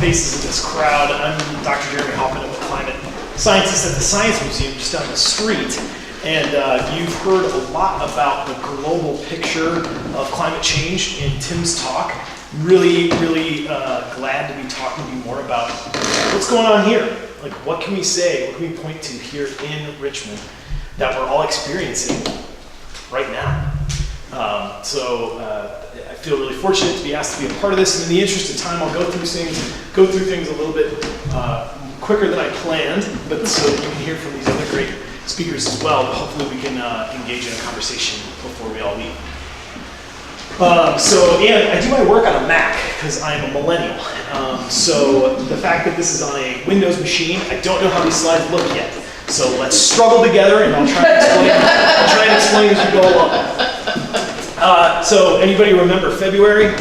faces in this crowd. I'm Dr. Jeremy Hoffman. I'm a climate scientist at the Science Museum just down the street. And you've heard a lot about the global picture of climate change in Tim's talk. Really glad to be talking to you more about what's going on here. Like, what can we say, what can we point to here in Richmond that we're all experiencing right now? I feel really fortunate to be asked to be a part of this, and in the interest of time, I'll go through things a little bit quicker than I planned, but so that you can hear from these other great speakers as well. But hopefully we can engage in a conversation before we all leave. And I do my work on a Mac because I'm a millennial. So the fact that this is on a Windows machine, I don't know how these slides look yet. So let's struggle together, and I'll try and explain as we go along. So anybody remember February?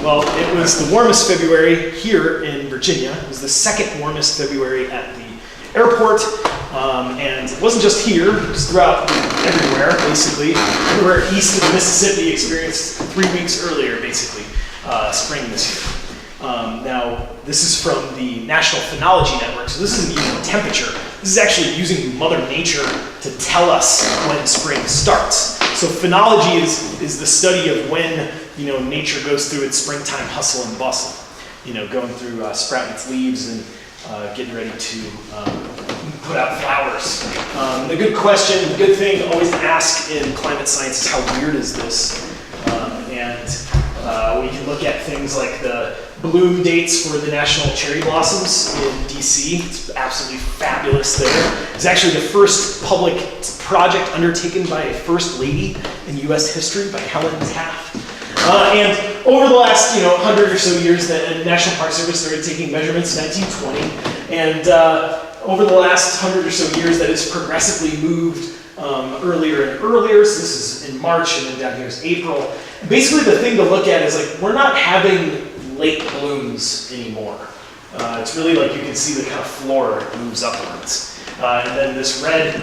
Well, it was the warmest February here in Virginia. It was the second warmest February at the airport. And it wasn't just here, it was throughout everywhere, basically. Everywhere east of the Mississippi experienced 3 weeks earlier, basically, spring this year. Now, this is from the National Phenology Network, so this isn't using temperature. This is actually using Mother Nature to tell us when spring starts. So phenology is the study of when nature goes through its springtime hustle and bustle. Going through sprouting its leaves and getting ready to put out flowers. The good question, the good thing always to ask in climate science is how weird is this? We can look at things like the bloom dates for the national cherry blossoms in DC. It's absolutely fabulous there. It's actually the first public project undertaken by a first lady in US history, by Helen Taft. And over the last 100 or so years, the National Park Service started taking measurements in 1920. And over the last 100 or so years, that has progressively moved earlier and earlier. So this is in March, and then down here is April. And basically, the thing to look at is like we're not having late blooms anymore. It's really like you can see the kind of floor moves upwards. And then this red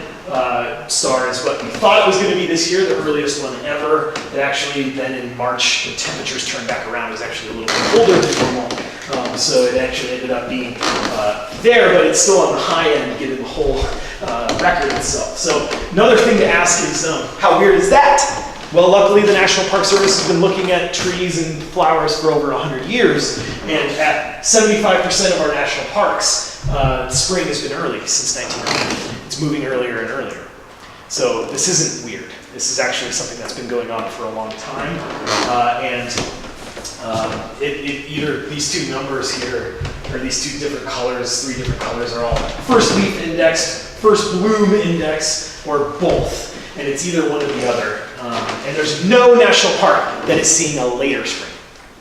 star is what we thought it was going to be this year, the earliest one ever. It actually then in March, the temperatures turned back around. It was actually a little bit colder than normal. So it actually ended up being there, but it's still on the high end given the whole record itself. So another thing to ask is how weird is that? Well, luckily the National Park Service has been looking at trees and flowers for over 100 years, and at 75% of our national parks, spring has been early since 1900. It's moving earlier and earlier. So this isn't weird. This is actually something that's been going on for a long time, either these two numbers here, or these two different colors, 3 different colors, are all first leaf index, first bloom index, or both. And it's either one or the other. And there's no national park that is seeing a later spring.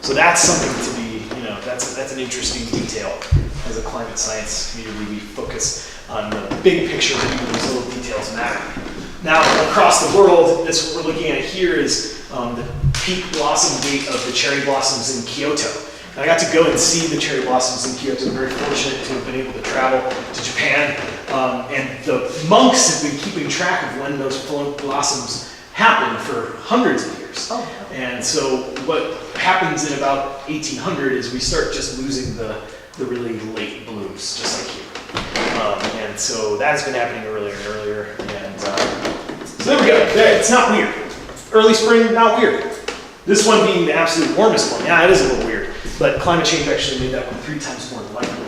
So that's something to be, that's an interesting detail. As a climate science community, we focus on the big picture, but even these little details matter. Now, across the world, this what we're looking at here is the peak blossom date of the cherry blossoms in Kyoto. And I got to go and see the cherry blossoms in Kyoto. I'm very fortunate to have been able to travel to Japan. And the monks have been keeping track of when those blossoms happen for hundreds of years. Oh. And so what happens in about 1800 is we start just losing the really late blooms, just like here. And so that has been happening earlier and earlier. And so there we go. It's not weird. Early spring, not weird. This one being the absolute warmest one, yeah, it is a little weird. But climate change actually made that one 3 times more likely.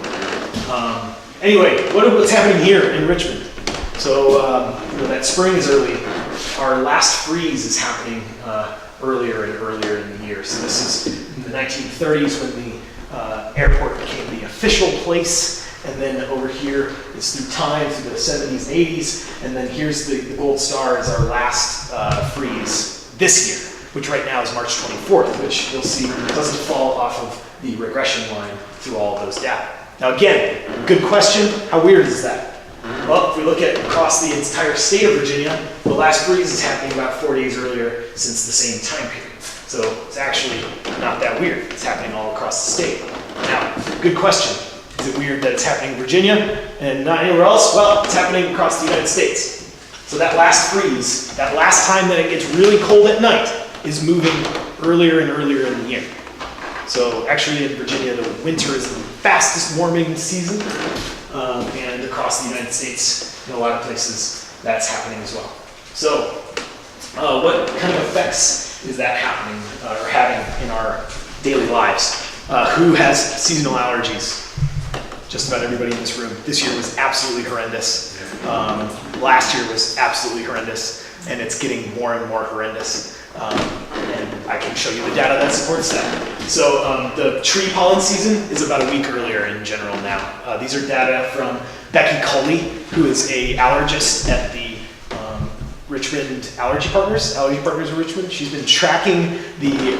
Anyway, what's happening here in Richmond? So that spring is early. Our last freeze is happening earlier and earlier in the year. So this is in the 1930s when the airport became the official place. And then over here is through time, through the 70s and 80s. And then here's the gold star is our last freeze this year, which right now is March 24th, which you'll see doesn't fall off of the regression line through all of those data. Now again, good question, how weird is that? Well, if we look at across the entire state of Virginia, the last freeze is happening about 4 days earlier since the same time period. So it's actually not that weird. It's happening all across the state. Now, good question. Is it weird that it's happening in Virginia and not anywhere else? Well, it's happening across the United States. So that last freeze, that last time that it gets really cold at night, is moving earlier and earlier in the year. So actually in Virginia, the winter is the fastest warming season, and across the United States, in a lot of places, that's happening as well. So what kind of effects is that happening or having in our daily lives? Who has seasonal allergies? Just about everybody in this room. This year was absolutely horrendous. Last year was absolutely horrendous, and it's getting more and more horrendous. And I can show you the data that supports that. So the tree pollen season is about a week earlier in general now. These are data from Becky Culley, who is a allergist at the Richmond Allergy Partners of Richmond. She's been tracking the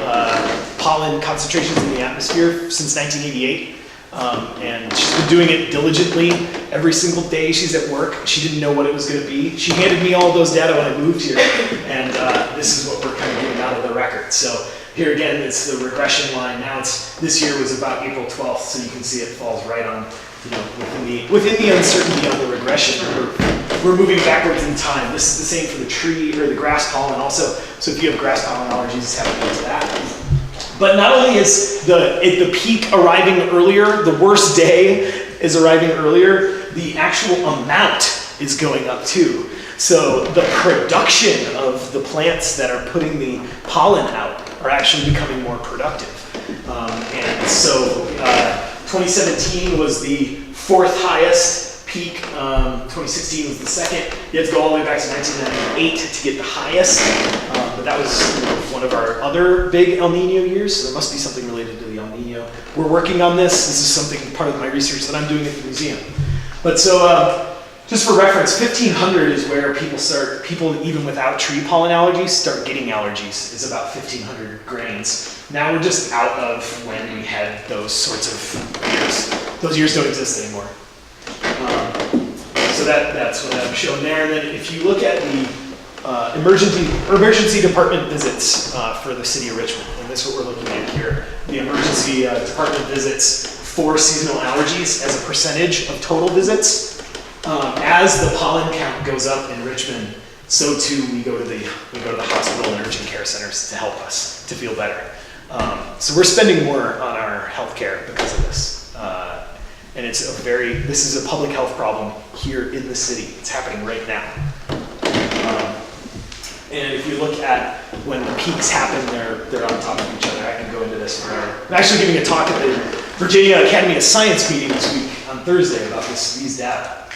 pollen concentrations in the atmosphere since 1988. And she's been doing it diligently every single day she's at work. She didn't know what it was going to be. She handed me all of those data when I moved here, and this is what we're kind of getting out of the record. So here again, it's the regression line. Now this year was about April 12th, so you can see it falls right on, within the uncertainty of the regression. We're moving backwards in time. This is the same for the tree or the grass pollen also. So if you have grass pollen allergies, it's happening to that. But not only is the peak arriving earlier, the worst day is arriving earlier, the actual amount is going up too. So the production of the plants that are putting the pollen out are actually becoming more productive. And so 2017 was the fourth highest peak. 2016 was the second. You have to go all the way back to 1998 to get the highest. But that was one of our other big El Nino years. So there must be something related to the El Nino. We're working on this. This is something part of my research that I'm doing at the museum. But so just for reference, 1500 is where people even without tree pollen allergies start getting allergies, is about 1500 grains. Now we're just out of when we had those sorts of years. Those years don't exist anymore. So that's what I'm showing there. And then if you look at the emergency department visits for the city of Richmond, and this is what we're looking at here, the emergency department visits for seasonal allergies as a percentage of total visits. As the pollen count goes up in Richmond, so too we go to the hospital and urgent care centers to help us to feel better. So we're spending more on our healthcare because of this. And this is a public health problem here in the city. It's happening right now. And if you look at when the peaks happen, they're on top of each other. I can go into this forever. I'm actually giving a talk at the Virginia Academy of Science meeting this week on Thursday about these data.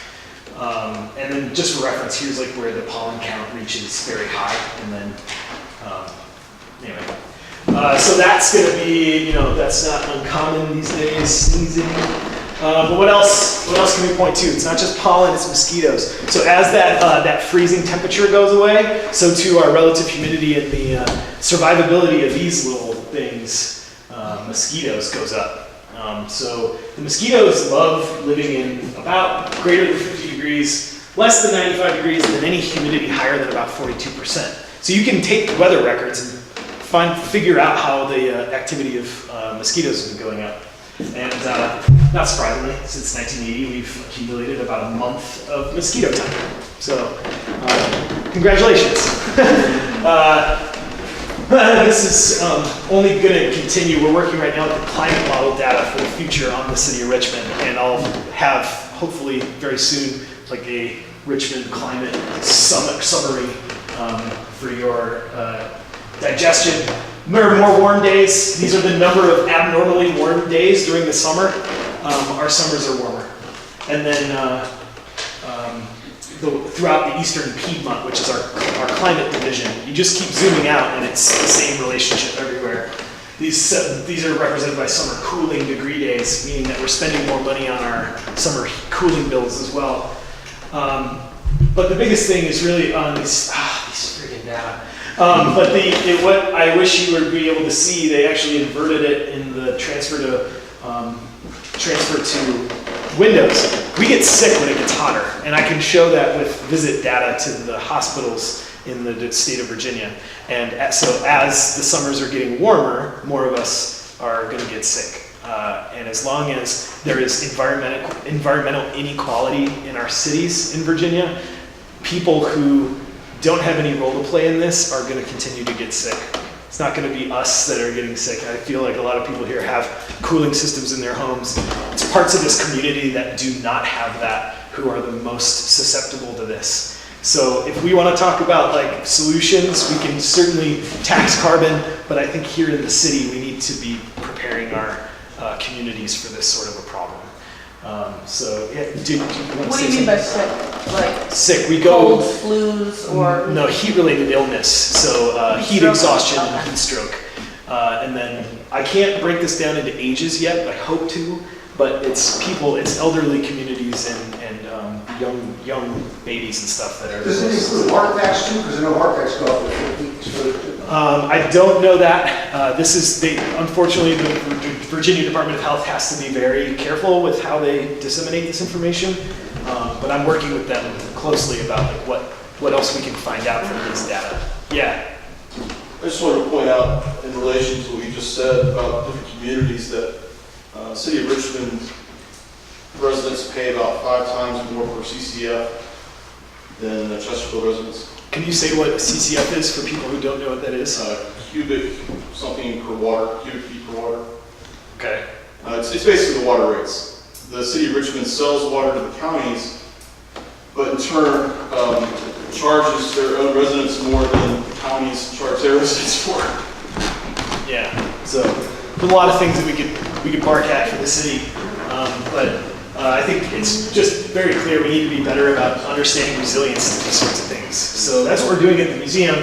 And then just for reference, here's like where the pollen count reaches very high, and then anyway. So that's going to be, that's not uncommon these days, sneezing. But what else can we point to? It's not just pollen, it's mosquitoes. So as that freezing temperature goes away, so too our relative humidity and the survivability of these little things, mosquitoes, goes up. So the mosquitoes love living in about greater than 50 degrees, less than 95 degrees, and then any humidity higher than about 42%. So you can take the weather records and figure out how the activity of mosquitoes has been going up. And not surprisingly, since 1980, we've accumulated about a month of mosquito time. So congratulations. This is only going to continue. We're working right now with the climate model data for the future on the city of Richmond, and I'll have, hopefully very soon, like a Richmond climate summary for your digestion. More warm days. These are the number of abnormally warm days during the summer. Our summers are warmer. And then throughout the eastern Piedmont, which is our climate division, you just keep zooming out and it's the same relationship everywhere. These are represented by summer cooling degree days, meaning that we're spending more money on our summer cooling bills as well. But the biggest thing is really on these freaking data. But what I wish you would be able to see, they actually inverted it in the transfer to Windows. We get sick when it gets hotter, and I can show that with visit data to the hospitals in the state of Virginia. And so as the summers are getting warmer, more of us are going to get sick. And as long as there is environmental inequality in our cities in Virginia, people who don't have any role to play in this are going to continue to get sick. It's not going to be us that are getting sick. I feel like a lot of people here have cooling systems in their homes. It's parts of this community that do not have that who are the most susceptible to this. So if we want to talk about like solutions, we can certainly tax carbon, but I think here in the city we need to be preparing our communities for this sort of a problem. So yeah, do you want to What say do you mean by something? sick? Like Sick, we go... colds, flus, or... No, heat-related illness, so heat Stroke. exhaustion and heat stroke. And then, I can't break this down into ages yet, I hope to, but it's people, it's elderly communities and young babies and stuff that are... Does it include heart attacks too? Because I know heart attacks go up with heat. I don't know that. This is, unfortunately, the Virginia Department of Health has to be very careful with how they disseminate this information. But I'm working with them closely about like what else we can find out from this data. Yeah. I just wanted to point out in relation to what you just said about different communities that City of Richmond residents pay about 5 times more per CCF than Chesterfield residents. Can you say what CCF is for people who don't know what that is? Cubic something per water, cubic feet per water. Okay. It's basically the water rates. The City of Richmond sells water to the counties, but in turn charges their own residents more than counties charge their residents for. Yeah. So there's a lot of things that we could bark at for the city, but I think it's just very clear we need to be better about understanding resilience to these sorts of things. So that's what we're doing at the museum.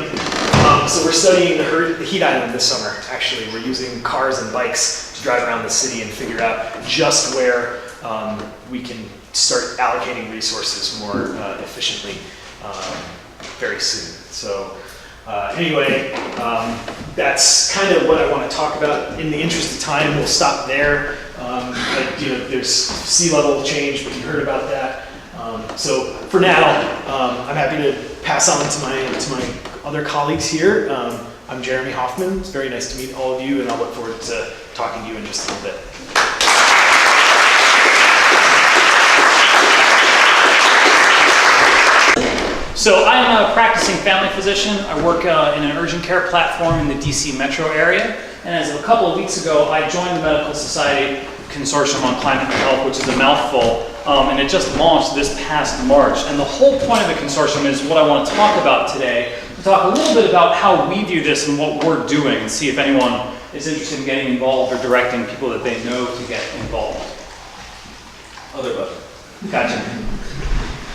So we're studying the heat island this summer, actually. We're using cars and bikes to drive around the city and figure out just where we can start allocating resources more efficiently very soon. So anyway, that's kind of what I want to talk about. In the interest of time, we'll stop there. But, there's sea level change, but you heard about that. So for now, I'm happy to pass on to my other colleagues here. I'm Jeremy Hoffman. It's very nice to meet all of you, and I'll look forward to talking to you in just a little bit. So I am a practicing family physician. I work in an urgent care platform in the DC metro area. And as of a couple of weeks ago, I joined the Medical Society Consortium on Climate and Health, which is a mouthful, and it just launched this past March. And the whole point of the consortium is what I want to talk about today, to talk a little bit about how we view this and what we're doing, and see if anyone is interested in getting involved or directing people that they know to get involved. Other button. Gotcha.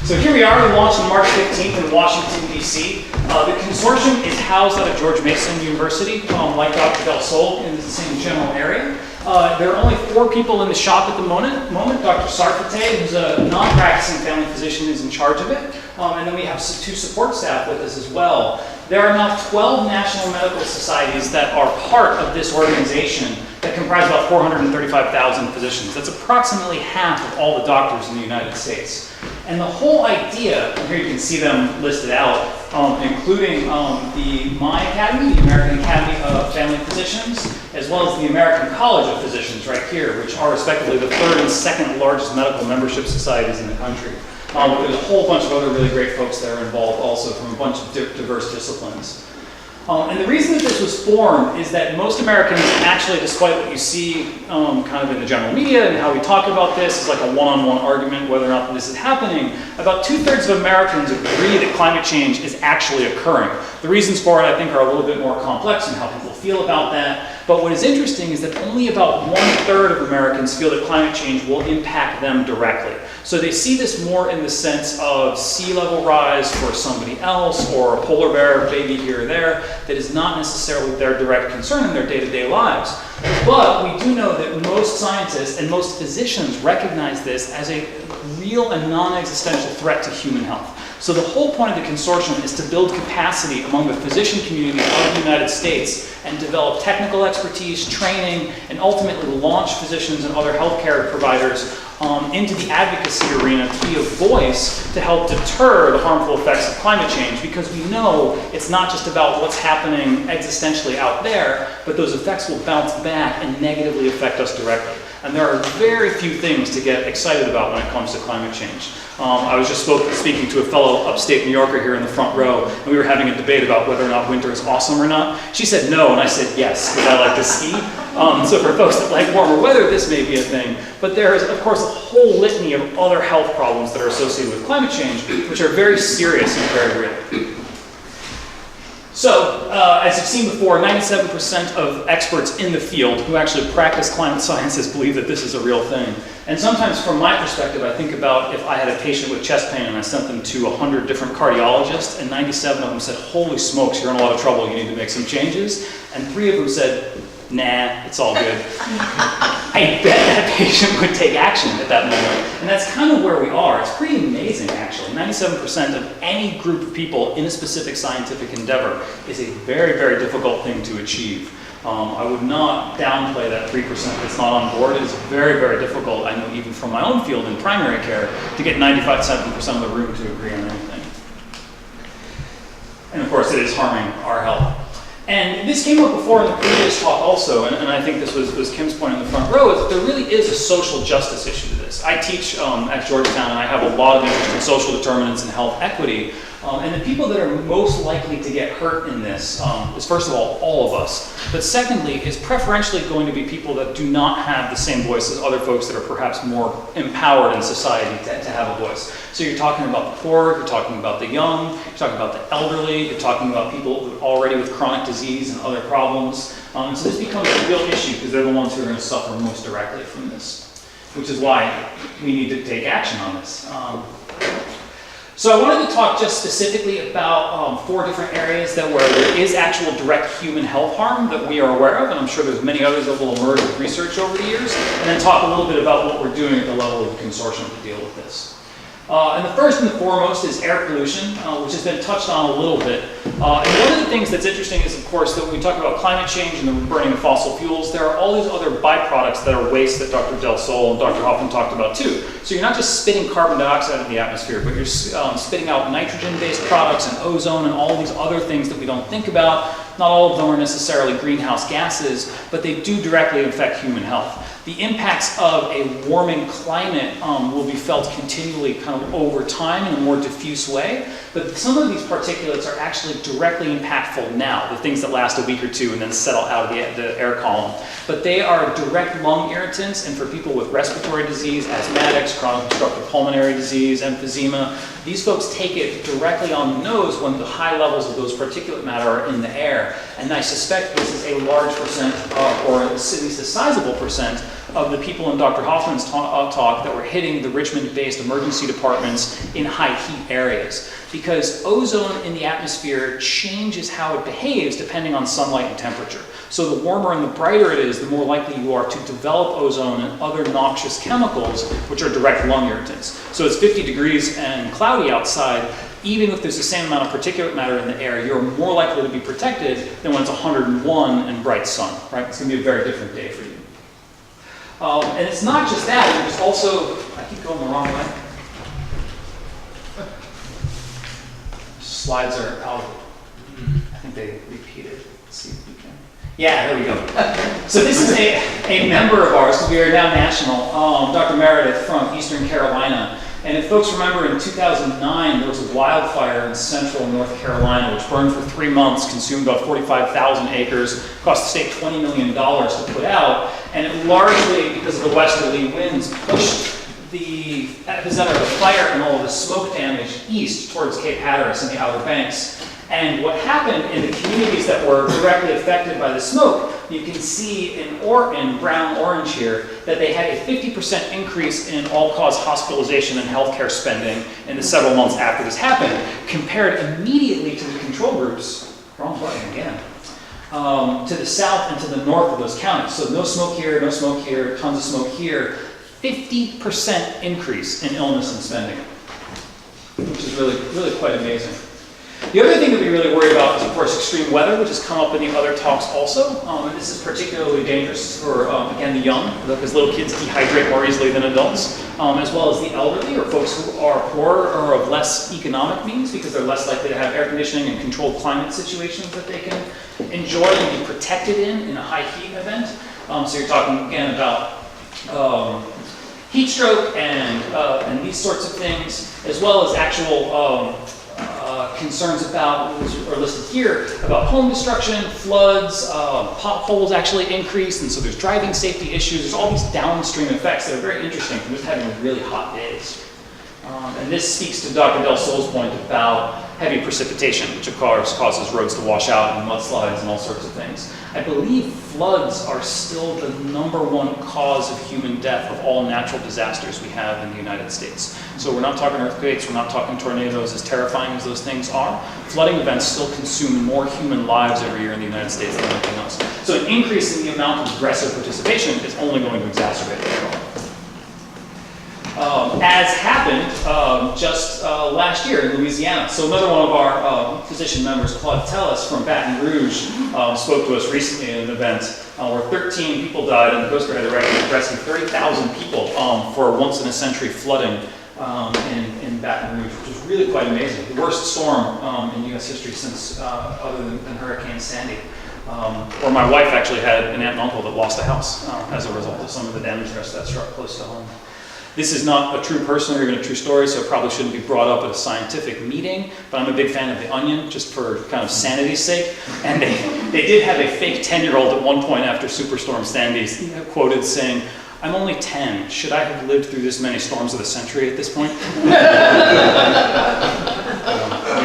So here we are, we launched on March 15th in Washington, D.C. The consortium is housed out of George Mason University, like Dr. Del Sol, in the same general area. There are only 4 people in the shop at the moment. Dr. Sarfate, who's a non-practicing family physician, is in charge of it. And then we have 2 support staff with us as well. There are now 12 national medical societies that are part of this organization that comprise about 435,000 physicians. That's approximately half of all the doctors in the United States. And the whole idea, and here you can see them listed out, including the My Academy, the American Academy of Family Physicians, as well as the American College of Physicians right here, which are respectively the 3rd and 2nd largest medical membership societies in the country. There's a whole bunch of other really great folks that are involved also from a bunch of diverse disciplines. And the reason that this was formed is that most Americans actually, despite what you see kind of in the general media and how we talk about this, is like a one-on-one argument whether or not this is happening, about 2/3 of Americans agree that climate change is actually occurring. The reasons for it, I think, are a little bit more complex in how people feel about that. But what is interesting is that only about 1/3 of Americans feel that climate change will impact them directly. So they see this more in the sense of sea level rise for somebody else, or a polar bear maybe here or there, that is not necessarily their direct concern in their day-to-day lives. But we do know that most scientists and most physicians recognize this as a real and non-existential threat to human health. So the whole point of the consortium is to build capacity among the physician community of the United States and develop technical expertise, training, and ultimately launch physicians and other healthcare providers into the advocacy arena to be a voice to help deter the harmful effects of climate change, because we know it's not just about what's happening existentially out there, but those effects will bounce back and negatively affect us directly. And there are very few things to get excited about when it comes to climate change. I was just speaking to a fellow upstate New Yorker here in the front row, and we were having a debate about whether or not winter is awesome or not. She said no, and I said yes, because I like to ski. So for folks that like warmer weather, this may be a thing. But there is, of course, a whole litany of other health problems that are associated with climate change, which are very serious and very real. So, as you've seen before, 97% of experts in the field who actually practice climate sciences believe that this is a real thing. And sometimes from my perspective, I think about if I had a patient with chest pain and I sent them to 100 different cardiologists, and 97 of them said, holy smokes, you're in a lot of trouble, you need to make some changes. And 3 of them said, nah, it's all good. I bet that patient would take action at that moment. And that's kind of where we are. It's pretty amazing, actually. 97% of any group of people in a specific scientific endeavor is a very, very difficult thing to achieve. I would not downplay that 3% that's not on board. It is very, very difficult, I know even from my own field in primary care, to get 95% of the room to agree on anything. And of course, it is harming our health. And this came up before in the previous talk also, and I think this was Kim's point in the front row, is that there really is a social justice issue to this. I teach at Georgetown, and I have a lot of interest in social determinants and health equity. And the people that are most likely to get hurt in this is, first of all of us. But secondly, is preferentially going to be people that do not have the same voice as other folks that are perhaps more empowered in society to have a voice. So you're talking about the poor, you're talking about the young, you're talking about the elderly, you're talking about people already with chronic disease and other problems. So this becomes a real issue because they're the ones who are going to suffer most directly from this, which is why we need to take action on this. So I wanted to talk just specifically about 4 different areas where there is actual direct human health harm that we are aware of, and I'm sure there's many others that will emerge with research over the years, and then talk a little bit about what we're doing at the level of the consortium to deal with this. And the first and the foremost is air pollution, which has been touched on a little bit. And one of the things that's interesting is, of course, that when we talk about climate change and the burning of fossil fuels, there are all these other byproducts that are waste that Dr. Del Sol and Dr. Hoffman talked about too. So you're not just spitting carbon dioxide in the atmosphere, but you're spitting out nitrogen-based products and ozone and all these other things that we don't think about. Not all of them are necessarily greenhouse gases, but they do directly affect human health. The impacts of a warming climate will be felt continually kind of over time in a more diffuse way, but some of these particulates are actually directly impactful now, the things that last a week or two and then settle out of the air column. But they are direct lung irritants, and for people with respiratory disease, asthmatics, chronic obstructive pulmonary disease, emphysema, these folks take it directly on the nose when the high levels of those particulate matter are in the air. And I suspect this is a large percent, or at least a sizable percent, of the people in Dr. Hoffman's talk that were hitting the Richmond-based emergency departments in high heat areas. Because ozone in the atmosphere changes how it behaves depending on sunlight and temperature. So the warmer and the brighter it is, the more likely you are to develop ozone and other noxious chemicals, which are direct lung irritants. So it's 50 degrees and cloudy outside. Even if there's the same amount of particulate matter in the air, you're more likely to be protected than when it's 101 and bright sun, right? It's going to be a very different day for you. And it's not just that, there's also, I keep going the wrong way. Slides are out. I think they repeated. Let's see if we can. Yeah, there we go. So this is a member of ours, because we are now national, Dr. Meredith from Eastern Carolina. And if folks remember, in 2009, there was a wildfire in central North Carolina, which burned for 3 months, consumed about 45,000 acres, cost the state $20 million to put out. And it largely, because of the westerly winds, pushed the epicenter of the fire and all of the smoke damage east towards Cape Hatteras and the Outer Banks. And what happened in the communities that were directly affected by the smoke, you can see in brown orange here that they had a 50% increase in all-cause hospitalization and healthcare spending in the several months after this happened, compared immediately to the control groups, wrong button again, to the south and to the north of those counties. So no smoke here, tons of smoke here. 50% increase in illness and spending, which is really, really quite amazing. The other thing that we really worry about is, of course, extreme weather, which has come up in the other talks also. And this is particularly dangerous for, again, the young, because little kids dehydrate more easily than adults, as well as the elderly or folks who are poorer or of less economic means, because they're less likely to have air conditioning and controlled climate situations that they can enjoy and be protected in a high heat event. So you're talking, again, about heat stroke and these sorts of things, as well as actual concerns about, which are listed here, about home destruction, floods, potholes actually increase, and so there's driving safety issues. There's all these downstream effects that are very interesting from just having really hot days. And this speaks to Dr. Del Sol's point about heavy precipitation, which of course causes roads to wash out and mudslides and all sorts of things. I believe floods are still the #1 cause of human death of all natural disasters we have in the United States. So we're not talking earthquakes, we're not talking tornadoes, as terrifying as those things are. Flooding events still consume more human lives every year in the United States than anything else. So an increase in the amount of aggressive participation is only going to exacerbate the problem. As happened just last year in Louisiana. So another one of our physician members, Claude Tellis from Baton Rouge, spoke to us recently in an event where 13 people died and the Coast Guard had to rescue 30,000 people for once-in-a-century flooding in Baton Rouge, which was really quite amazing. The worst storm in U.S. history since, other than Hurricane Sandy. Or my wife actually had an aunt and uncle that lost a house as a result of some of the damage that struck close to home. This is not a true person or even a true story, so it probably shouldn't be brought up at a scientific meeting, but I'm a big fan of The Onion, just for kind of sanity's sake. And they did have a fake 10-year-old at one point after Superstorm Sandy quoted saying, "I'm only 10. Should I have lived through this many storms of the century at this point?" We've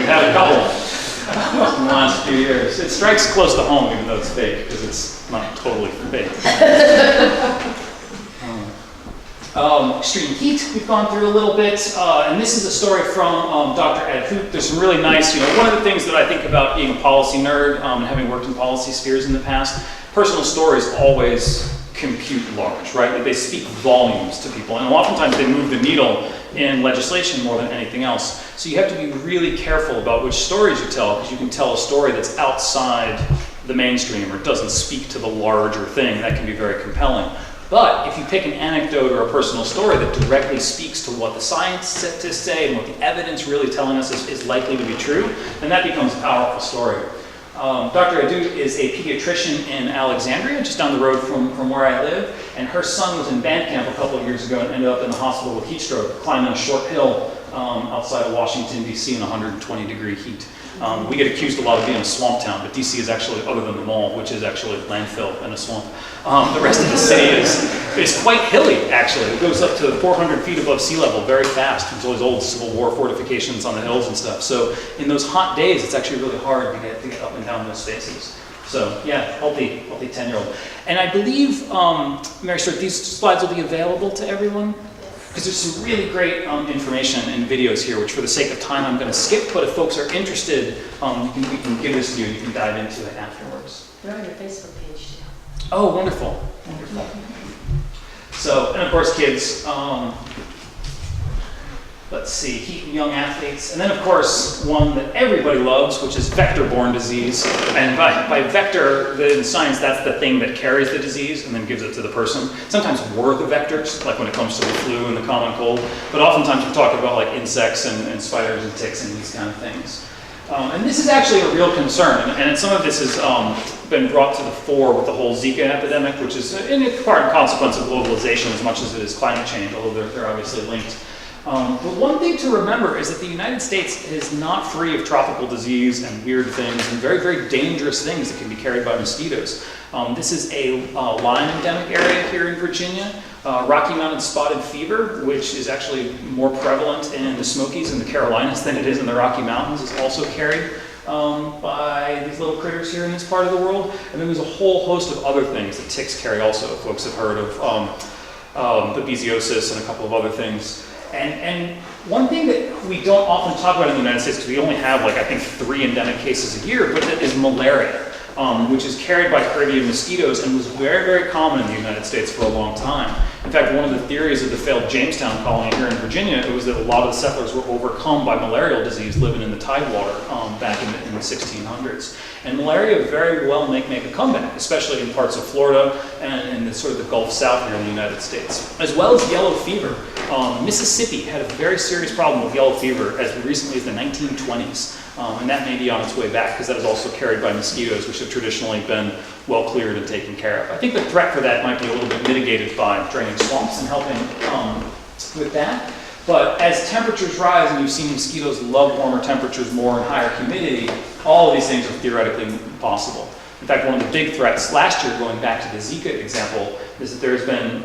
had a couple in the last few years. It strikes close to home, even though it's fake, because it's not totally fake. Extreme heat, we've gone through a little bit, and this is a story from Dr. Ed Hoot. There's some really nice, one of the things that I think about being a policy nerd and having worked in policy spheres in the past, personal stories always compute large, right? That they speak volumes to people, and oftentimes they move the needle in legislation more than anything else. So you have to be really careful about which stories you tell, because you can tell a story that's outside the mainstream or doesn't speak to the larger thing. That can be very compelling. But if you pick an anecdote or a personal story that directly speaks to what the scientists say and what the evidence really telling us is likely to be true, then that becomes a powerful story. Dr. Adu is a pediatrician in Alexandria, just down the road from where I live, and her son was in band camp a couple of years ago and ended up in the hospital with heat stroke, climbing a short hill outside of Washington, D.C. in 120-degree heat. We get accused a lot of being a swamp town, but DC is actually, other than the mall, which is actually a landfill and a swamp, the rest of the city is quite hilly, actually. It goes up to 400 feet above sea level very fast. There's all those old Civil War fortifications on the hills and stuff. So in those hot days, it's actually really hard to get up and down those spaces. So yeah, healthy 10-year-old. And I believe, Mary Stuart, these slides will be available to everyone? Because there's some really great information and videos here, which for the sake of time I'm going to skip, but if folks are interested, we can give this to you, you can dive into it afterwards. They're on your Facebook page too. Oh, wonderful, wonderful. So, and of course kids, let's see, heat and young athletes, and then of course one that everybody loves, which is vector-borne disease. And by vector, in science, that's the thing that carries the disease and then gives it to the person. Sometimes we're the vectors, like when it comes to the flu and the common cold, but oftentimes we're talking about like insects and spiders and ticks and these kind of things. And this is actually a real concern, and some of this has been brought to the fore with the whole Zika epidemic, which is in part a consequence of globalization as much as it is climate change, although they're obviously linked. But one thing to remember is that the United States is not free of tropical disease and weird things and very, very dangerous things that can be carried by mosquitoes. This is a Lyme endemic area here in Virginia. Rocky Mountain spotted fever, which is actually more prevalent in the Smokies and the Carolinas than it is in the Rocky Mountains, is also carried by these little critters here in this part of the world. And then there's a whole host of other things that ticks carry also. Folks have heard of babesiosis and a couple of other things. And one thing that we don't often talk about in the United States, because we only have, like, I think 3 endemic cases a year, but that is malaria. which is carried by Caribbean mosquitoes and was very, very common in the United States for a long time. In fact, one of the theories of the failed Jamestown colony here in Virginia, it was that a lot of the settlers were overcome by malarial disease living in the tidewater back in the 1600s. And malaria very well may make a comeback, especially in parts of Florida and in the sort of the Gulf South here in the United States, as well as yellow fever. Mississippi had a very serious problem with yellow fever as recently as the 1920s. And that may be on its way back because that is also carried by mosquitoes, which have traditionally been well cleared and taken care of. I think the threat for that might be a little bit mitigated by draining swamps and helping with that. But as temperatures rise, and you've seen mosquitoes love warmer temperatures more and higher humidity, all of these things are theoretically possible. In fact, one of the big threats last year, going back to the Zika example, is that there's been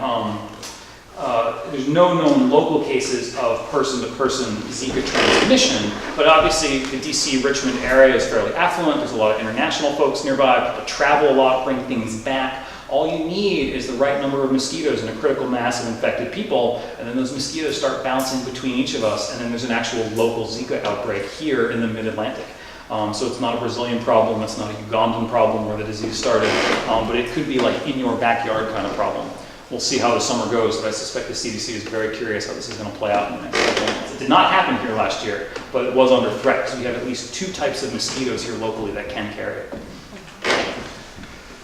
there's no known local cases of person-to-person Zika transmission, but obviously the DC Richmond area is fairly affluent. There's a lot of international folks nearby. People travel a lot, bring things back. All you need is the right number of mosquitoes and a critical mass of infected people, and then those mosquitoes start bouncing between each of us, and then there's an actual local Zika outbreak here in the mid-Atlantic. So it's not a Brazilian problem, it's not a Ugandan problem where the disease started, but it could be like in your backyard kind of problem. We'll see how the summer goes, but I suspect the CDC is very curious how this is going to play out in the next couple of months. It did not happen here last year, but it was under threat because we have at least 2 types of mosquitoes here locally that can carry it.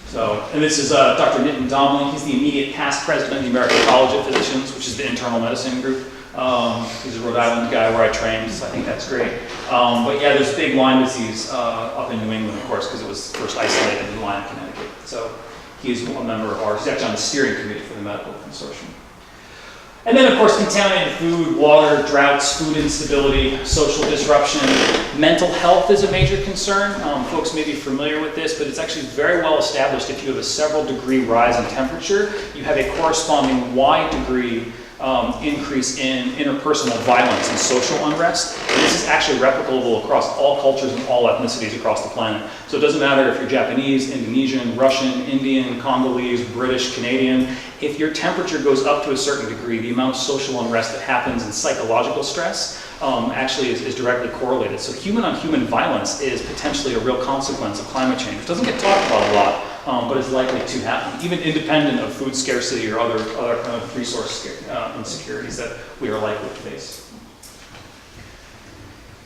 So, and this is Dr. Nitin Domling. He's the immediate past president of the American College of Physicians, which is the internal medicine group. He's a Rhode Island guy where I trained, so I think that's great. But yeah, there's big Lyme disease up in New England, of course, because it was first isolated in Lyme, Connecticut. So he's a member of ours. He's actually on the steering committee for the medical consortium. And then, of course, contaminated food, water, droughts, food instability, social disruption. Mental health is a major concern. Folks may be familiar with this, but it's actually very well established. If you have a several degree rise in temperature, you have a corresponding Y degree increase in interpersonal violence and social unrest. And this is actually replicable across all cultures and all ethnicities across the planet. So it doesn't matter if you're Japanese, Indonesian, Russian, Indian, Congolese, British, Canadian. If your temperature goes up to a certain degree, the amount of social unrest that happens and psychological stress actually is directly correlated. So human-on-human violence is potentially a real consequence of climate change, which doesn't get talked about a lot, but is likely to happen, even independent of food scarcity or other kind of resource insecurities that we are likely to face.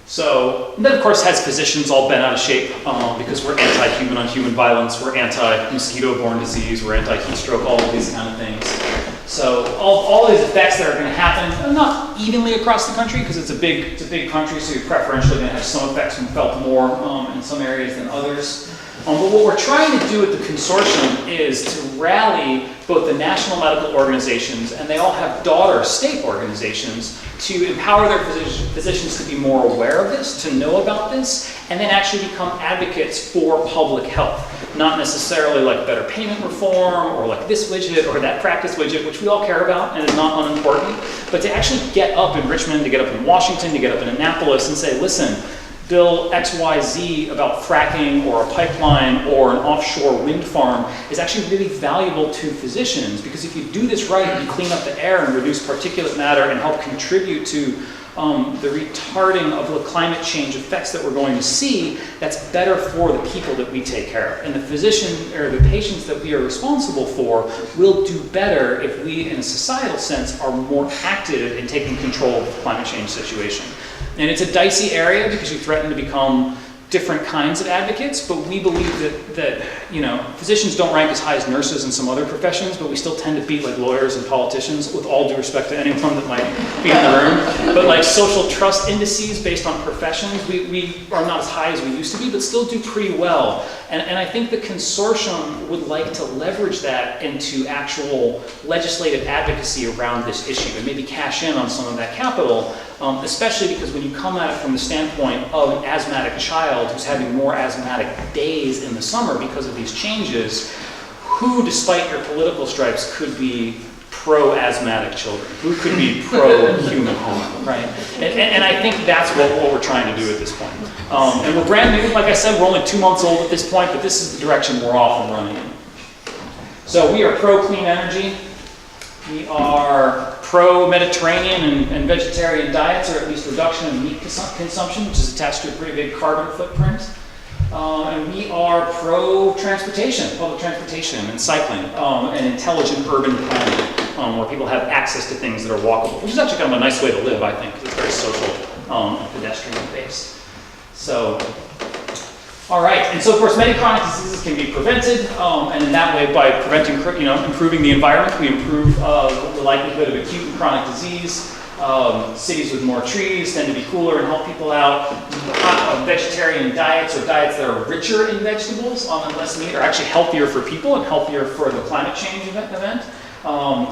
So, and that of course has physicians all bent out of shape because we're anti-human on human violence, we're anti-mosquito-borne disease, we're anti-heat stroke, all of these kind of things. So all these effects that are going to happen, not evenly across the country because it's a big country, so you're preferentially going to have some effects felt more in some areas than others. But what we're trying to do at the consortium is to rally both the national medical organizations, and they all have daughter state organizations, to empower their physicians to be more aware of this, to know about this, and then actually become advocates for public health. Not necessarily like better payment reform, or like this widget, or that practice widget, which we all care about and is not unimportant, but to actually get up in Richmond, to get up in Washington, to get up in Annapolis and say, listen, Bill XYZ about fracking or a pipeline or an offshore wind farm is actually really valuable to physicians, because if you do this right, you clean up the air and reduce particulate matter and help contribute to the retarding of the climate change effects that we're going to see. That's better for the people that we take care of. And the physician or the patients that we are responsible for will do better if we, in a societal sense, are more active in taking control of the climate change situation. And it's a dicey area because you threaten to become different kinds of advocates, but we believe that physicians don't rank as high as nurses and some other professions, but we still tend to beat like lawyers and politicians, with all due respect to anyone that might be in the room. But like social trust indices based on professions, we are not as high as we used to be, but still do pretty well. And I think the consortium would like to leverage that into actual legislative advocacy around this issue and maybe cash in on some of that capital, especially because when you come at it from the standpoint of an asthmatic child who's having more asthmatic days in the summer because of these changes, who, despite your political stripes, could be pro-asthmatic children? Who could be pro-human home, right? And I think that's what we're trying to do at this point. And we're brand new, like I said, we're only 2 months old at this point, but this is the direction we're off and running in. So we are pro-clean energy. We are pro-Mediterranean and vegetarian diets, or at least reduction in meat consumption, which is attached to a pretty big carbon footprint. And we are pro-transportation, public transportation and cycling, and intelligent urban planning, where people have access to things that are walkable, which is actually kind of a nice way to live, I think, because it's very social and pedestrian based. So, all right, and so of course many chronic diseases can be prevented, and in that way, by preventing, improving the environment, we improve the likelihood of acute and chronic disease. Cities with more trees tend to be cooler and help people out. Vegetarian diets, or diets that are richer in vegetables and less meat, are actually healthier for people and healthier for the climate change event.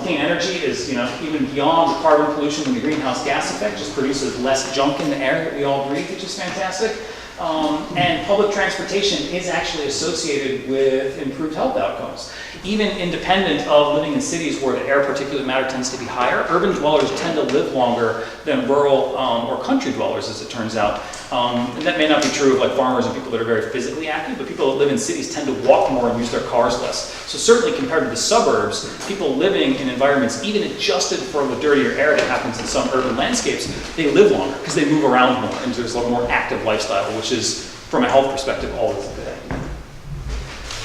Clean energy is, even beyond the carbon pollution and the greenhouse gas effect, just produces less junk in the air that we all breathe, which is fantastic. And public transportation is actually associated with improved health outcomes. Even independent of living in cities where the air particulate matter tends to be higher, urban dwellers tend to live longer than rural or country dwellers, as it turns out. And that may not be true of like farmers and people that are very physically active, but people that live in cities tend to walk more and use their cars less. So certainly compared to the suburbs, people living in environments even adjusted for the dirtier air that happens in some urban landscapes, they live longer because they move around more and there's a more active lifestyle, which is, from a health perspective, always a good idea.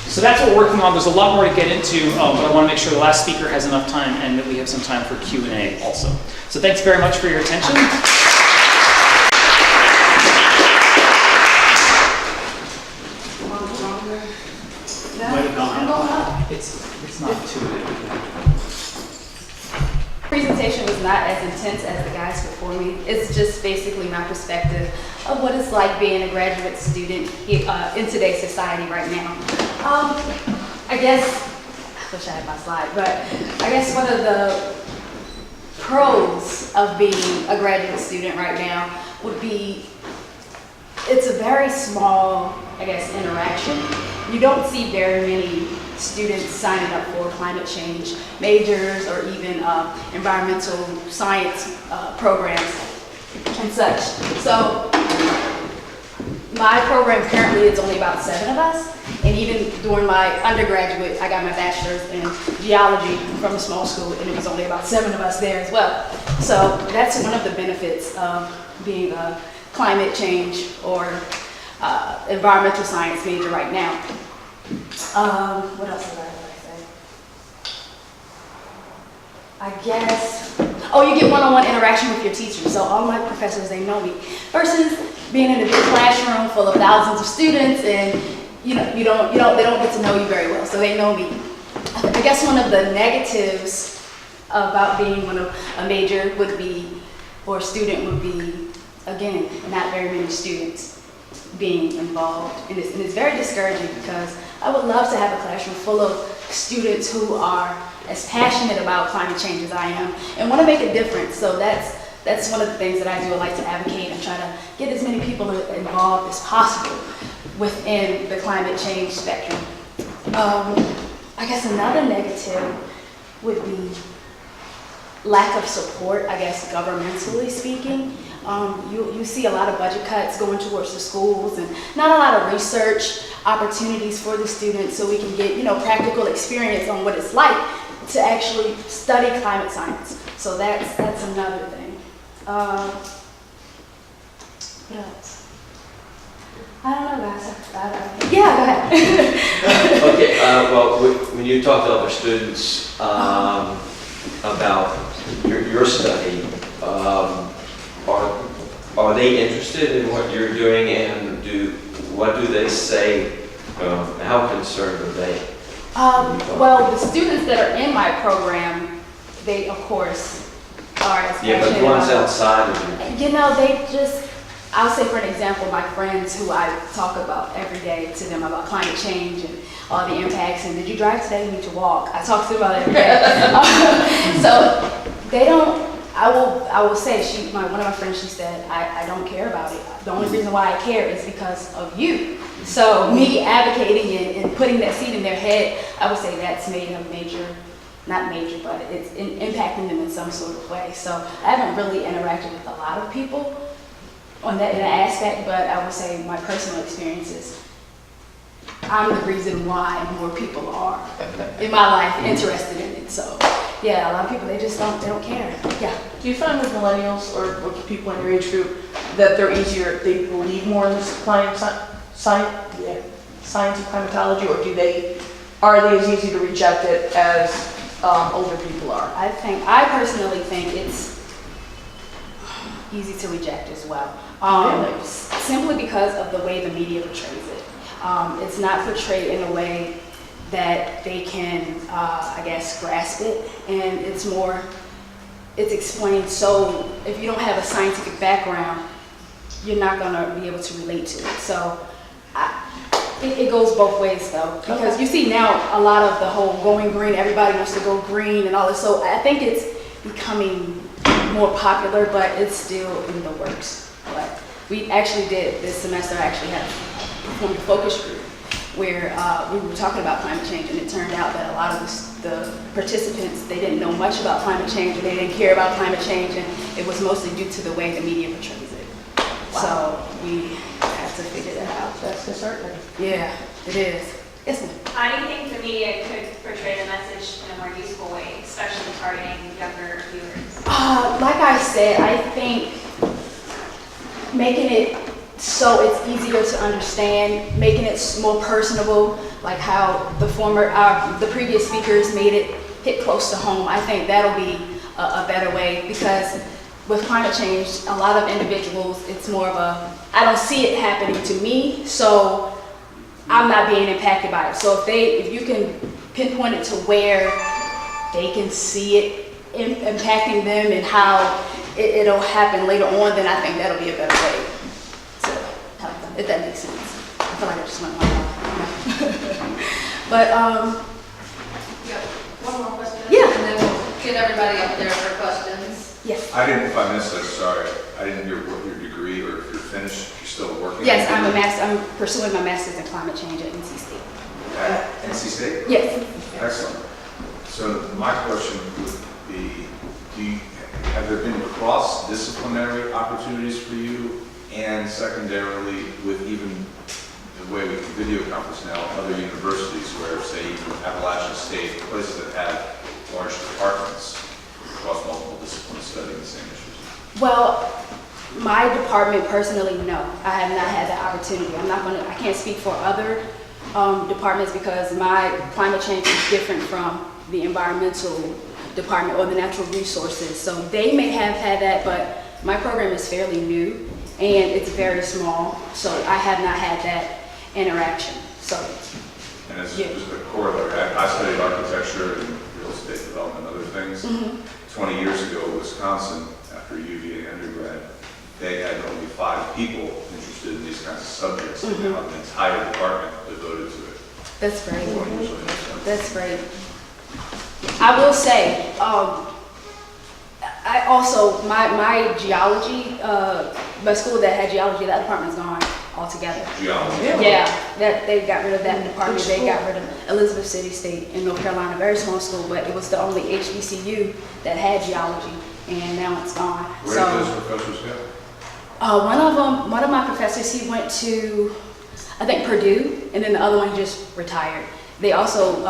So that's what we're working on. There's a lot more to get into, but I want to make sure the last speaker has enough time and that we have some time for Q&A also. So thanks very much for your attention. It's not too big. Presentation was not as intense as the guys before me. It's just basically my perspective of what it's like being a graduate student in today's society right now. I guess, I wish I had my slide, but I guess one of the pros of being a graduate student right now would be it's a very small, I guess, interaction. You don't see very many students signing up for climate change majors or even environmental science programs and such. So my program currently is only about 7 of us, and even during my undergraduate, I got my bachelor's in geology from a small school, and it was only about 7 of us there as well. So that's one of the benefits of being a climate change or environmental science major right now. What else did I say? I guess, you get one-on-one interaction with your teachers. So all my professors, they know me. Versus being in a big classroom full of thousands of students and they don't get to know you very well. So they know me. I guess one of the negatives about being a major would be, or student would be, again, not very many students being involved. And it's very discouraging because I would love to have a classroom full of students who are as passionate about climate change as I am and want to make a difference. So that's one of the things that I do. I like to advocate and try to get as many people involved as possible within the climate change spectrum. I guess another negative would be lack of support, I guess, governmentally speaking. You see a lot of budget cuts going towards the schools and not a lot of research opportunities for the students so we can get, practical experience on what it's like to actually study climate science. So that's another thing. What else? I don't know, guys. Yeah, go ahead. Okay, well, when you talk to other students about your study, are they interested in what you're doing, and what do they say? How concerned are they? Well, the students that are in my program, they of course are as passionate. Yeah, but the ones outside of you. They just, I'll say for an example, my friends who I talk about every day to them about climate change and all the impacts, and did you drive today? You need to walk. I talk to them about it every day. So they don't. I will say, one of my friends, she said, I don't care about it. The only reason why I care is because of you. So me advocating and putting that seed in their head, I would say that's made a major, not major, but it's impacting them in some sort of way. So I haven't really interacted with a lot of people in that aspect, but I would say my personal experiences, I'm the reason why more people are in my life interested in it. So yeah, a lot of people, they don't care. Yeah. Do you find with millennials or with people in your age group that they believe more in this climate science of climatology, or are they as easy to reject it as older people are? I personally think it's easy to reject as well. Really? Simply because of the way the media portrays it. It's not portrayed in a way that they can, I guess, grasp it, and it's explained, so if you don't have a scientific background, you're not gonna be able to relate to it. So it goes both ways though, because you see now a lot of the whole going green, everybody wants to go green and all this, so I think it's becoming more popular, but it's still in the works. But we actually did this semester, I actually had performed a focus group where we were talking about climate change, and it turned out that a lot of the participants, they didn't know much about climate change, and they didn't care about climate change, and it was mostly due to the way the media portrays it. Wow. So we had to figure that out. That's disheartening. Yeah, it is. Yes, ma'am. How do you think the media could portray the message in a more useful way, especially targeting younger viewers? Like I said, I think making it so it's easier to understand, making it more personable, like how the previous speakers made it hit close to home. I think that'll be a better way, because with climate change, a lot of individuals, it's more of I don't see it happening to me, so I'm not being impacted by it. So if you can pinpoint it to where they can see it impacting them and how it'll happen later on, then I think that'll be a better way to help them, if that makes sense. I feel like I just went on. But one more question. Yeah. And then we'll get everybody up there for questions. yes. I didn't, if I missed this, sorry. I didn't hear what your degree, or if you're finished, you're still working? Yes, I'm pursuing my master's in climate change at NC State. At NC State? Yes. Excellent. So my question would be, have there been cross-disciplinary opportunities for you, and secondarily, with even the way we can video conference now, other universities where, say, Appalachian State, places that have large departments across multiple disciplines studying the same issues? Well, my department personally, no. I have not had that opportunity. I can't speak for other departments, because my climate change is different from the environmental department or the natural resources. So they may have had that, but my program is fairly new and it's very small. So I have not had that interaction. So. And as just a corollary, I studied architecture and real estate development and other things. 20 years ago, Wisconsin, after UVA undergrad, they had only 5 people interested in these kinds of subjects, and now an entire department devoted to it. That's great. That's great. I will say, I also, my geology, my school that had geology, that department's gone altogether. Geology? Yeah, they got rid of that department. They got rid of Elizabeth City State in North Carolina, very small school, but it was the only HBCU that had geology, and now it's gone. Where did those professors go? One of my professors, he went to, I think, Purdue, and then the other one just retired. They also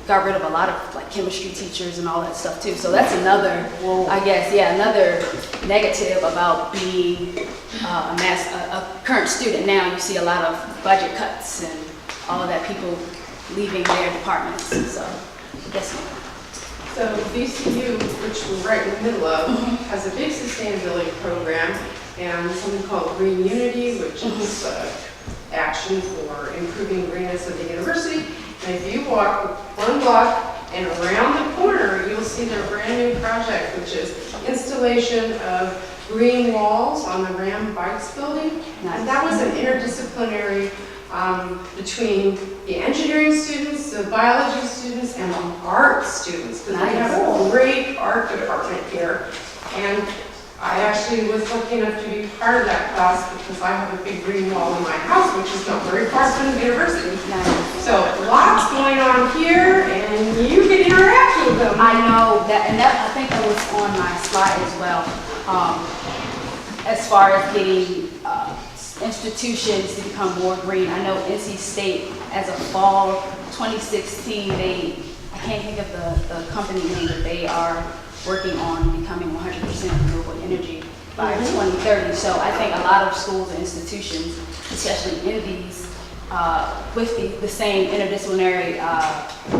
got rid of a lot of like chemistry teachers and all that stuff too. So that's another, I guess, another negative about being a current student now. You see a lot of budget cuts and all of that, people leaving their departments. So I guess. So VCU, which we're right in the middle of, has a big sustainability program and something called Green Unity, which is action for improving greenness of the university. And if you walk 1 block and around the corner, you'll see their brand new project, which is installation of green walls on the Ram Bikes building. And that was an interdisciplinary between the engineering students, the biology students, and the art students, because we have a great art department here. And I actually was lucky enough to be part of that class because I have a big green wall in my house, which is not very far from the university. So lots going on here, and you can interact with them. I know that, and that, I think that was on my slide as well. As far as getting institutions to become more green, I know NC State, as of fall 2016, I can't think of the company name, but they are working on becoming 100% renewable energy by 2030. So I think a lot of schools and institutions especially in these, with the same interdisciplinary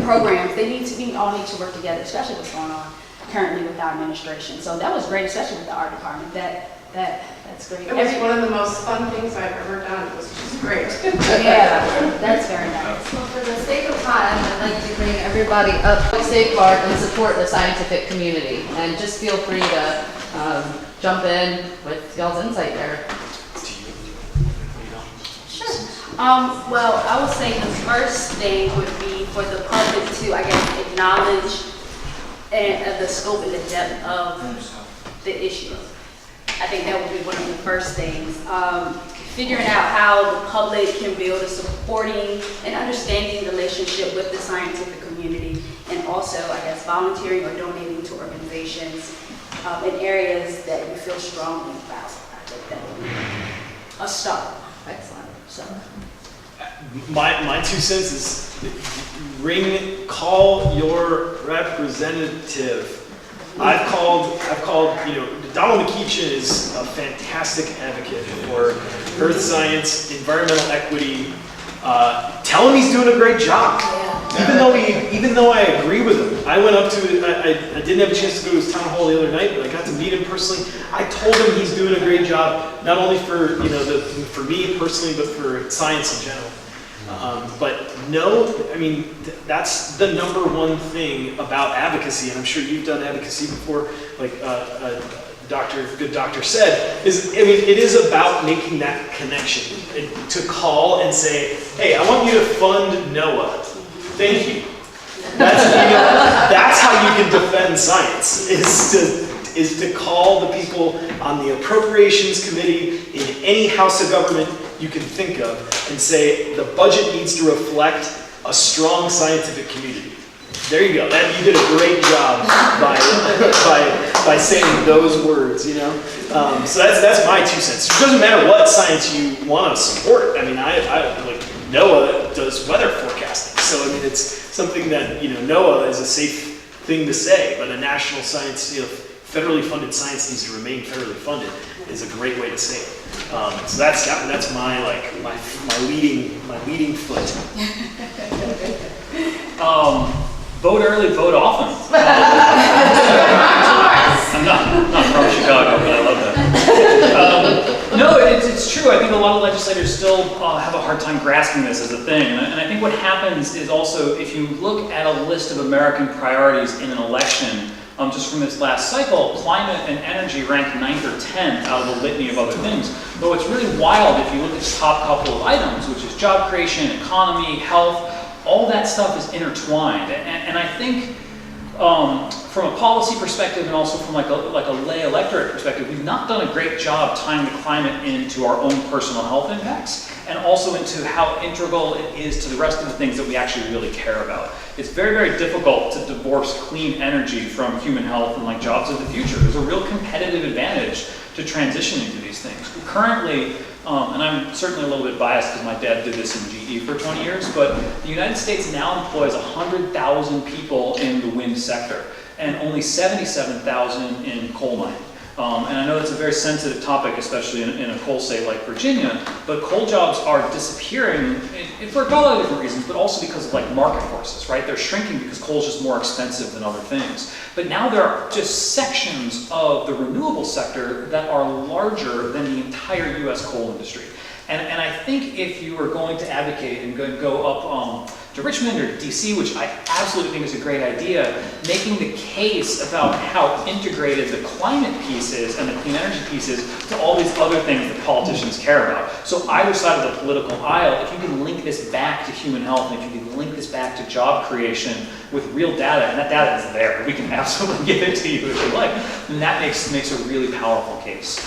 programs, we all need to work together, especially what's going on currently with our administration. So that was great, especially with the art department. That's great. It was one of the most fun things I've ever done. It was just great. Yeah, that's very nice. Well, for the sake of time, I'd like to bring everybody up to safeguard and support the scientific community. And just feel free to jump in with y'all's insight there. Sure. Well, I would say the first thing would be for the public to, I guess, acknowledge the scope and the depth of the issue. I think that would be one of the first things. Figuring out how the public can build a supporting and understanding relationship with the scientific community, and also, I guess, volunteering or donating to organizations in areas that you feel strongly about. I think that would be a start. Excellent. So. My 2 cents is call your representative. I've called, Donald McKeechin is a fantastic advocate for earth science, environmental equity. Tell him he's doing a great job. Yeah. Even though I agree with him, I went up to, I didn't have a chance to go to his town hall the other night, but I got to meet him personally. I told him he's doing a great job, not only for, for me personally, but for science in general. But no, that's the number one thing about advocacy, and I'm sure you've done advocacy before, like good doctor said, it is about making that connection. To call and say, hey, I want you to fund NOAA. Thank you. That's how you can defend science, is to call the people on the appropriations committee in any house of government you can think of and say the budget needs to reflect a strong scientific community. There you go. You did a great job by saying those words. So that's my 2 cents. It doesn't matter what science you want to support. I like NOAA does weather forecasting, so it's something that NOAA is a safe thing to say, but a national science, federally funded science needs to remain federally funded is a great way to say it. So that's my leading foot. Vote early, vote often. I'm not from Chicago, but I love that. No, it's true. I think a lot of legislators still have a hard time grasping this as a thing. And I think what happens is also, if you look at a list of American priorities in an election, just from this last cycle, climate and energy rank 9th or 10th out of the litany of other things. But what's really wild, if you look at the top couple of items, which is job creation, economy, health, all that stuff is intertwined. And I think from a policy perspective and also from like a lay electorate perspective, we've not done a great job tying the climate into our own personal health impacts and also into how integral it is to the rest of the things that we actually really care about. It's very, very difficult to divorce clean energy from human health and like jobs of the future. There's a real competitive advantage to transitioning to these things. Currently, and I'm certainly a little bit biased because my dad did this in GE for 20 years, but the United States now employs 100,000 people in the wind sector and only 77,000 in coal mining. And I know that's a very sensitive topic, especially in a coal state like Virginia, but coal jobs are disappearing for a lot of different reasons, but also because of like market forces, right? They're shrinking because coal is just more expensive than other things. But now there are just sections of the renewable sector that are larger than the entire US coal industry. And I think if you are going to advocate and go up to Richmond or DC, which I absolutely think is a great idea, making the case about how integrated the climate piece is and the clean energy piece is to all these other things that politicians care about. So either side of the political aisle, if you can link this back to human health, and if you can link this back to job creation with real data, and that data is there, we can absolutely give it to you if you like, then that makes a really powerful case.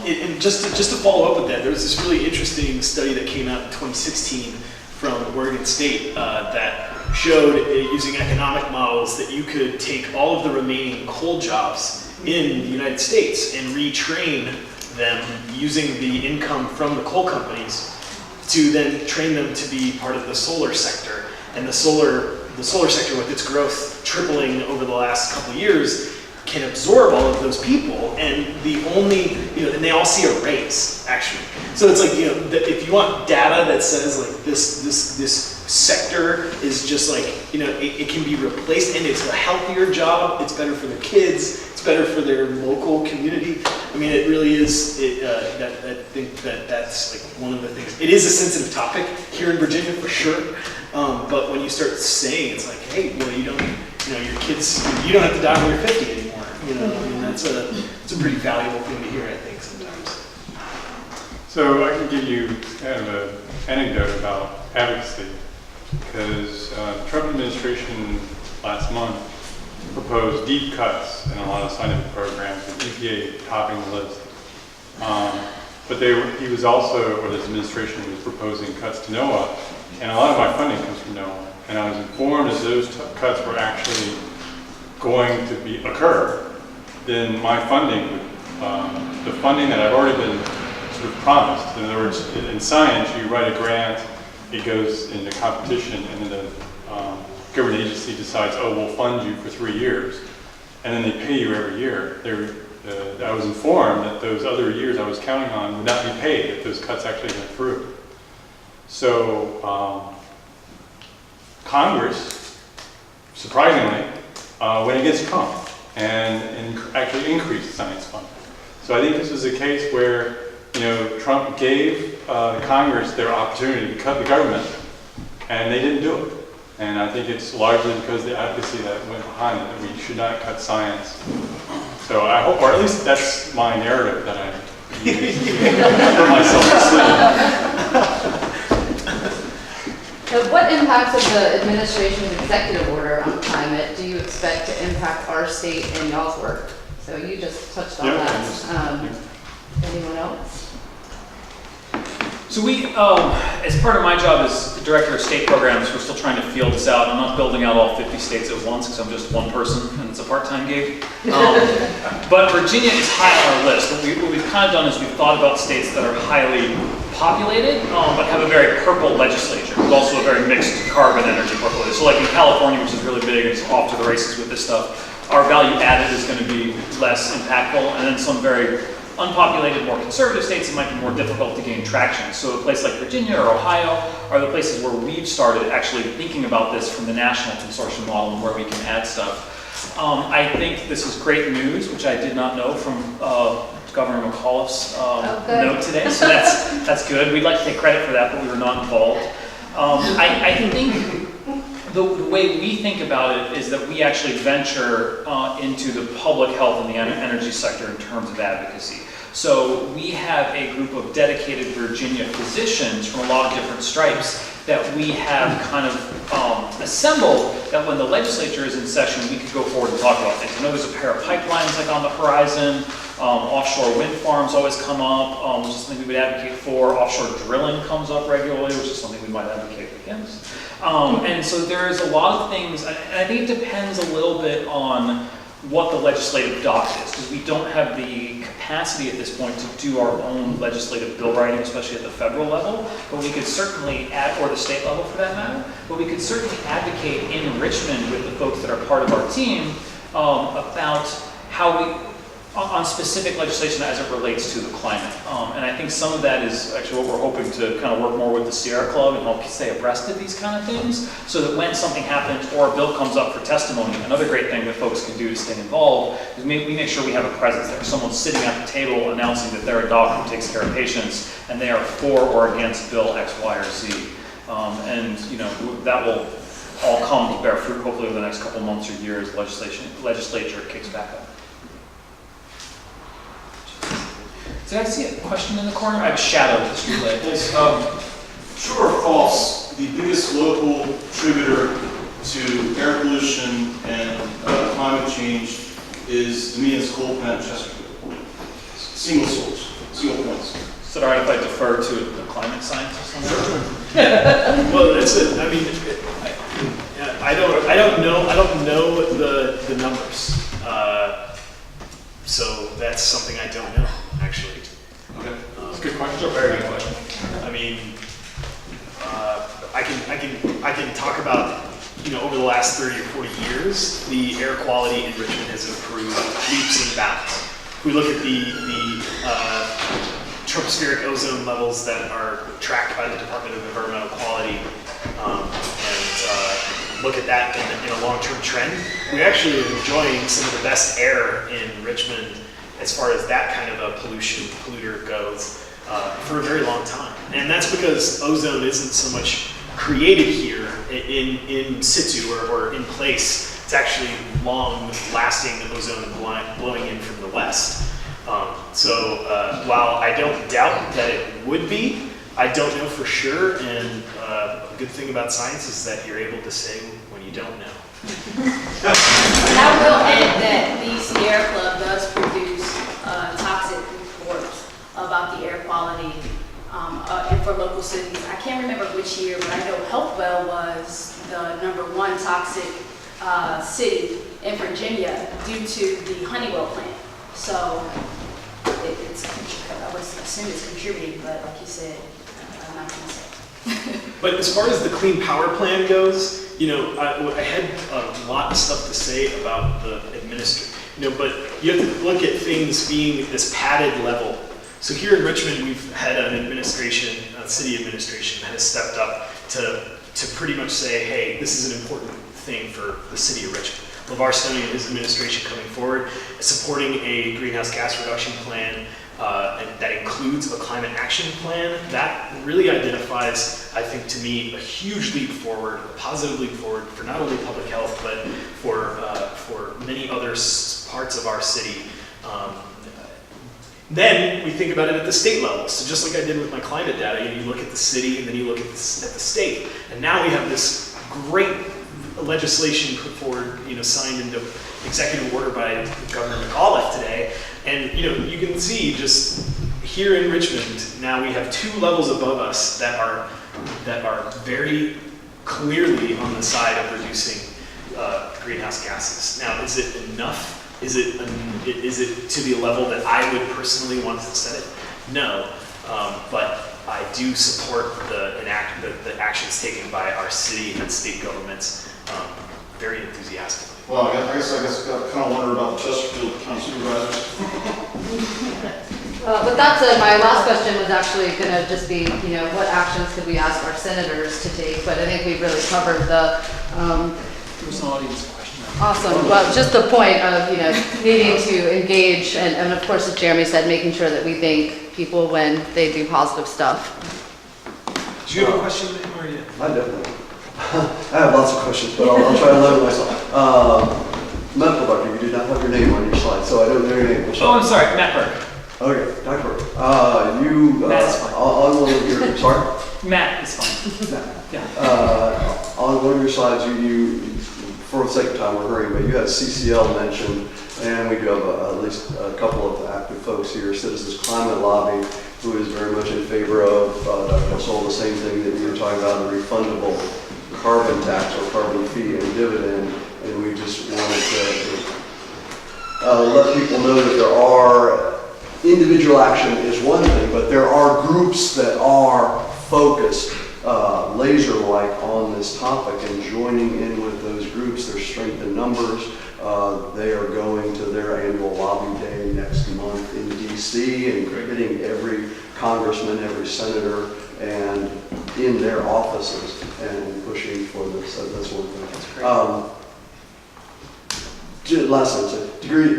And just to follow up with that, there was this really interesting study that came out in 2016 from Oregon State that showed, using economic models, that you could take all of the remaining coal jobs in the United States and retrain them using the income from the coal companies to then train them to be part of the solar sector. And the solar sector, with its growth tripling over the last couple of years, can absorb all of those people, and the only, and they all see a raise, actually. So it's like, if you want data that says like this sector is just like, it can be replaced, and it's a healthier job, it's better for the kids, it's better for their local community. I mean, it really is, I think that's like one of the things. It is a sensitive topic here in Virginia for sure, but when you start saying, it's like, hey, you don't, your kids, you don't have to die when you're 50 anymore. I mean, it's a pretty valuable thing to hear, I think, sometimes. So I can give you kind of an anecdote about advocacy, because the Trump administration last month proposed deep cuts in a lot of scientific programs, with EPA topping the list. But he was also, or this administration was proposing cuts to NOAA, and a lot of my funding comes from NOAA. And I was informed as those cuts were actually going to occur, then my funding would, the funding that I've already been sort of promised. In other words, in science, you write a grant, it goes into competition, and then the government agency decides, oh, we'll fund you for 3 years, and then they pay you every year. I was informed that those other years I was counting on would not be paid if those cuts actually went through. So Congress, surprisingly, went against Trump and actually increased science funding. So I think this is a case where Trump gave Congress their opportunity to cut the government, and they didn't do it. And I think it's largely because of the advocacy that went behind it, that we should not cut science. So I hope, or at least that's my narrative that I use for myself to see. So what impacts of the administration's executive order on climate do you expect to impact our state and y'all's work? So you just touched on that. Anyone else? So we, as part of my job as Director of State Programs, we're still trying to field this out. I'm not building out all 50 states at once because I'm just one person and it's a part-time gig. But Virginia is high on our list. What we've kind of done is we've thought about states that are highly populated, but have a very purple legislature. There's also a very mixed carbon energy portfolio. So like in California, which is really big and it's off to the races with this stuff, our value added is going to be less impactful, and then some very unpopulated, more conservative states, it might be more difficult to gain traction. So a place like Virginia or Ohio are the places where we've started actually thinking about this from the national consortium model and where we can add stuff. I think this is great news, which I did not know from Governor McAuliffe's note today, so that's good. We'd like to take credit for that, but we were not involved. I think the way we think about it is that we actually venture into the public health and the energy sector in terms of advocacy. So we have a group of dedicated Virginia physicians from a lot of different stripes that we have kind of assembled, that when the legislature is in session, we could go forward and talk about things. I know there's a pair of pipelines like on the horizon. Offshore wind farms always come up, which is something we would advocate for. Offshore drilling comes up regularly, which is something we might advocate against. And so there's a lot of things, and I think it depends a little bit on what the legislative docket is, because we don't have the capacity at this point to do our own legislative bill writing, especially at the federal level, but we could certainly, or the state level for that matter, but we could certainly advocate in Richmond with the folks that are part of our team about how we, on specific legislation as it relates to the climate. And I think some of that is actually what we're hoping to kind of work more with the Sierra Club and help stay abreast of these kind of things, so that when something happens or a bill comes up for testimony, another great thing that folks can do to stay involved is we make sure we have a presence there. Someone's sitting at the table announcing that they're a doc who takes care of patients and they are for or against bill X, Y, or Z. And that will all come to bear fruit hopefully over the next couple months or years legislature kicks back up. Did I see a question in the corner? I have a shadow of the street light. Yes. True or false, the biggest local contributor to air pollution and climate change is Dominions coal plant in Chesterfield? Single source, single points. Is it all right if I defer to the climate scientist on that? Well, that's it. I mean, I don't know the numbers. So that's something I don't know, actually. Okay, that's a good question. Very good question. I mean, I can talk about over the last 30 or 40 years, the air quality in Richmond has improved leaps and bounds. If we look at the tropospheric ozone levels that are tracked by the Department of Environmental Quality, and look at that in a long-term trend, we actually are enjoying some of the best air in Richmond as far as that kind of a polluter goes for a very long time. And that's because ozone isn't so much created here in situ or in place. It's actually long-lasting ozone blowing in from the west. While I don't doubt that it would be, I don't know for sure, and a good thing about science is that you're able to say when you don't know. And I will add that the Sierra Club does produce toxic reports about the air quality and for local cities. I can't remember which year, but I know Hopewell was the #1 toxic city in Virginia due to the Honeywell plant. So I would assume it's contributing, but like you said, I'm not going to say. But as far as the Clean Power Plan goes, I had a lot of stuff to say about the administration, but you have to look at things being this padded level. So here in Richmond, we've had an administration, a city administration that has stepped up to pretty much say, hey, this is an important thing for the city of Richmond. LeVar Stoney and his administration coming forward, supporting a greenhouse gas reduction plan and that includes a climate action plan. That really identifies, I think, to me, a huge leap forward, a positive leap forward for not only public health, but for many other parts of our city. Then we think about it at the state level. So just like I did with my climate data, you look at the city and then you look at the state. And now we have this great legislation put forward, signed into executive order by Governor McAuliffe today. And you can see just here in Richmond, now we have 2 levels above us that are very clearly on the side of reducing greenhouse gases. Now, is it enough? Is it to the level that I would personally want to set it? No, but I do support the actions taken by our city and state governments very enthusiastically. Well, I guess I kind of wonder about the Chesterfield County Supervisors. With that said, my last question was actually going to just be, what actions could we ask our senators to take? But I think we've really covered the. There's an audience question. Awesome. Well, just the point of, needing to engage, and of course, as Jeremy said, making sure that we thank people when they do positive stuff. Do you have a question, Maria? I definitely. I have lots of questions, but I'll try to limit myself. Medical doctor, you do not have your name on your slide, so I don't know your name. Oh, I'm sorry, Matt Burke. Okay, Dr. Burke. Matt is fine. On one of your, sorry? Matt is fine. Yeah. On one of your slides, you for the sake of time, we're hurrying, but you had CCL mentioned, and we do have at least a couple of active folks here, Citizens Climate Lobby, who is very much in favor of, Dr. Sol, the same thing that you were talking about, the refundable carbon tax or carbon fee and dividend, and we just wanted to let people know that there are, individual action is one thing, but there are groups that are focused laser-like on this topic and joining in with those groups. There's strength in numbers. They are going to their annual lobby day next month in DC and getting every congressman, every senator, and in their offices and pushing for this. That's one thing. Last thing,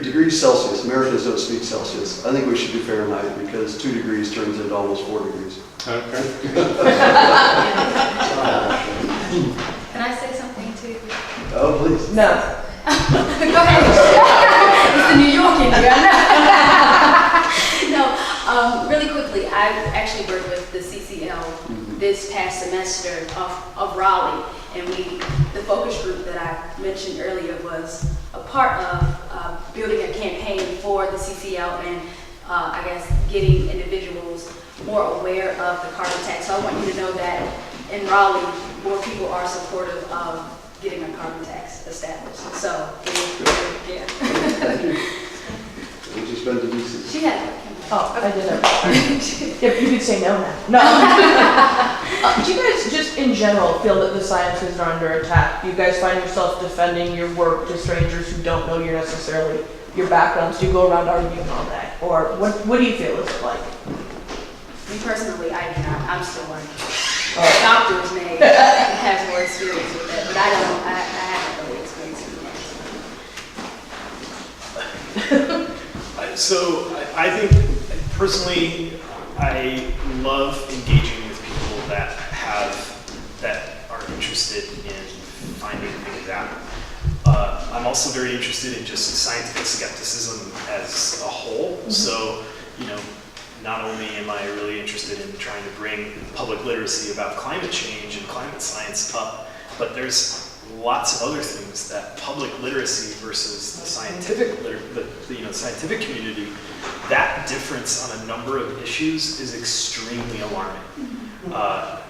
degrees Celsius. Americans don't speak Celsius. I think we should do Fahrenheit because 2 degrees turns into almost 4 degrees. Okay. Can I say something too? Oh, please. No. Go ahead. It's the New York in here, I know. No, really quickly, I actually worked with the CCL this past semester of Raleigh, and the focus group that I mentioned earlier was a part of building a campaign for the CCL and I guess getting individuals more aware of the carbon tax. So I want you to know that in Raleigh, more people are supportive of getting a carbon tax established. So, yeah. Thank you. We just been to DC. She had. Oh, I did everything. If you could say no now. No. Do you guys just in general feel that the sciences are under attack? Do you guys find yourself defending your work to strangers who don't know your necessarily your backgrounds? Do you go around arguing all day? Or what do you feel is like? Me personally, I do not. I'm still learning. Oh. Doctors may have more experience with that, but I don't. I haven't really experienced it. So I think personally, I love engaging with people that are interested in finding things out. I'm also very interested in just scientific skepticism as a whole. So, not only am I really interested in trying to bring public literacy about climate change and climate science up, but there's lots of other things that public literacy versus the scientific, scientific community, that difference on a number of issues is extremely alarming.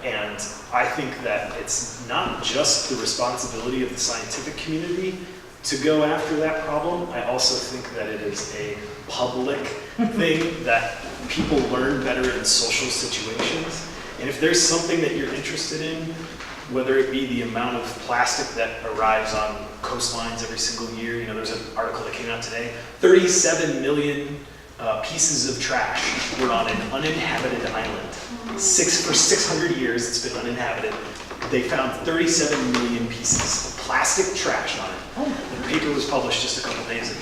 And I think that it's not just the responsibility of the scientific community to go after that problem. I also think that it is a public thing that people learn better in social situations. And if there's something that you're interested in, whether it be the amount of plastic that arrives on coastlines every single year, there's an article that came out today, 37 million pieces of trash were on an uninhabited island. For 600 years it's been uninhabited. They found 37 million pieces of plastic trash on it. The paper was published just a couple days ago.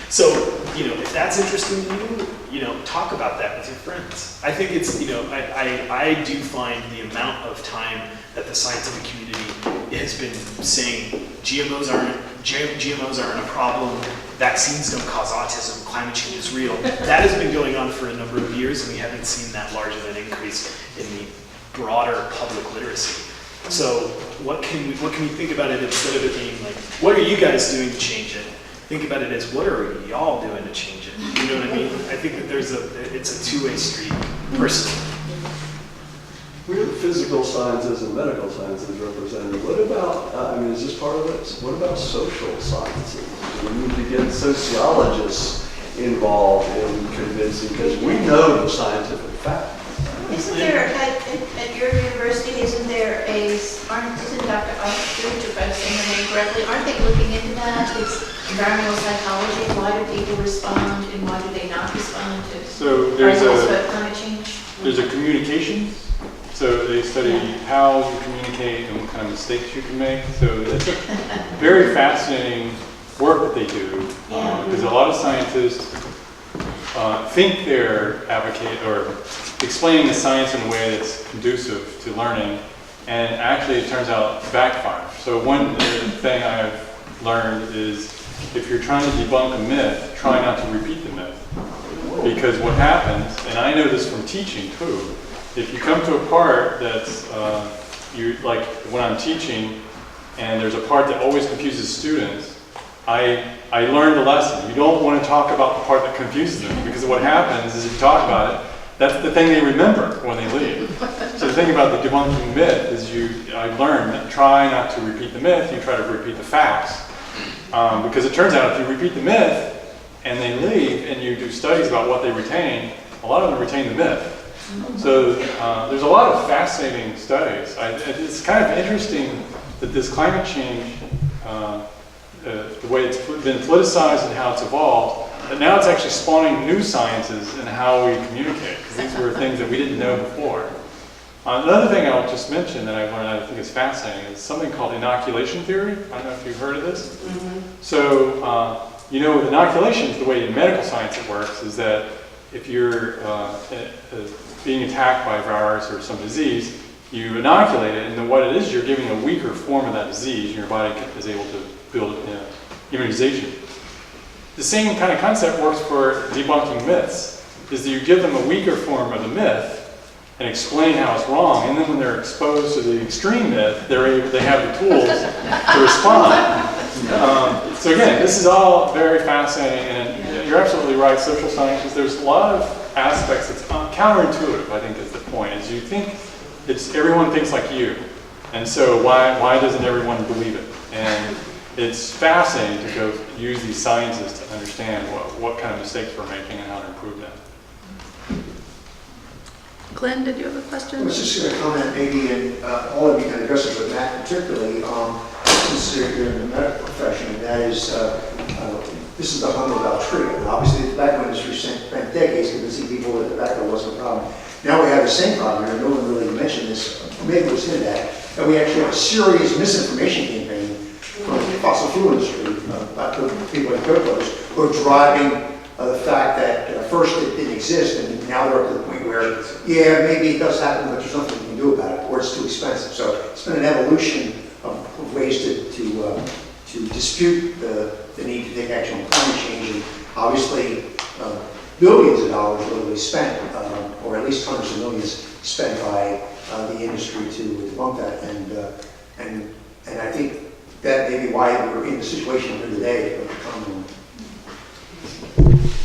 So, if that's interesting to you, talk about that with your friends. I think it's, I do find the amount of time that the scientific community has been saying GMOs aren't a problem, vaccines don't cause autism, climate change is real. That has been going on for a number of years, and we haven't seen that large of an increase in the broader public literacy. So what can we think about it instead of it being like, what are you guys doing to change it? Think about it as, what are y'all doing to change it? You know what I mean? I think that it's a two-way street, personally. We have physical sciences and medical sciences represented. What about, is this part of it? What about social sciences? Do we need to get sociologists involved in convincing, because we know the scientific facts. Isn't there, at your university, isn't Dr. Ostrich, if I'm saying her name correctly, aren't they looking into that? It's environmental psychology. Why do people respond and why do they not respond to climate change? There's a communications. So they study how you communicate and what kind of mistakes you can make. So it's a very fascinating work that they do, because a lot of scientists think they're explaining the science in a way that's conducive to learning, and actually it turns out backfires. So one thing I've learned is, if you're trying to debunk a myth, try not to repeat the myth. Because what happens, and I know this from teaching too, if you come to a part that's, like when I'm teaching, and there's a part that always confuses students, I learned the lesson. You don't want to talk about the part that confuses them, because what happens is if you talk about it, that's the thing they remember when they leave. So the thing about the debunking myth is I learned that try not to repeat the myth, you try to repeat the facts. Because it turns out if you repeat the myth and they leave and you do studies about what they retain, a lot of them retain the myth. So there's a lot of fascinating studies. It's kind of interesting that this climate change, the way it's been politicized and how it's evolved, but now it's actually spawning new sciences in how we communicate, because these were things that we didn't know before. Another thing I'll just mention that I've learned I think is fascinating is something called inoculation theory. I don't know if you've heard of this. So, with inoculations, the way in medical science it works is that if you're being attacked by a virus or some disease, you inoculate it, and then what it is, you're giving a weaker form of that disease, and your body is able to build immunization. The same kind of concept works for debunking myths, is that you give them a weaker form of the myth and explain how it's wrong, and then when they're exposed to the extreme myth, they have the tools to respond. So again, this is all very fascinating, and you're absolutely right, social sciences, there's a lot of aspects that's counterintuitive, I think is the point, is you think everyone thinks like you, and so why doesn't everyone believe it? And it's fascinating to go use these sciences to understand what kind of mistakes we're making and how to improve them. Glenn, did you have a I question? was just going to comment maybe, and all of you can address it, but Matt particularly, since you're in the medical profession, and that is, this is the hum of Altria. And obviously, the tobacco industry spent decades convincing people that tobacco wasn't a problem. Now we have the same problem, and no one really mentioned this, maybe it was in that we actually have a serious misinformation campaign from the fossil fuel industry, about the people in Coco's, who are driving the fact that first it didn't exist, and now they're up to the point where, yeah, maybe it does happen, but there's nothing you can do about it, or it's too expensive. So it's been an evolution of ways to dispute the need to take action on climate change, and obviously billions of dollars literally spent, or at least hundreds of millions spent by the industry to debunk that, and I think that may be why we're in the situation we're in today.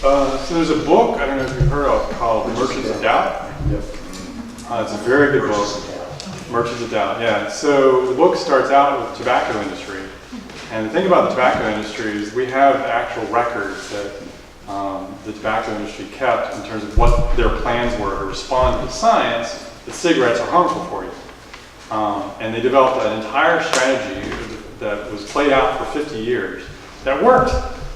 So there's a book, I don't know if you've heard of, called Merchants of Doubt. Yep. It's a very good book. Merchants of Doubt, yeah. So the book starts out with the tobacco industry. And the thing about the tobacco industry is we have actual records that the tobacco industry kept in terms of what their plans were to respond to the science that cigarettes are harmful for you. And they developed an entire strategy that was played out for 50 years that worked.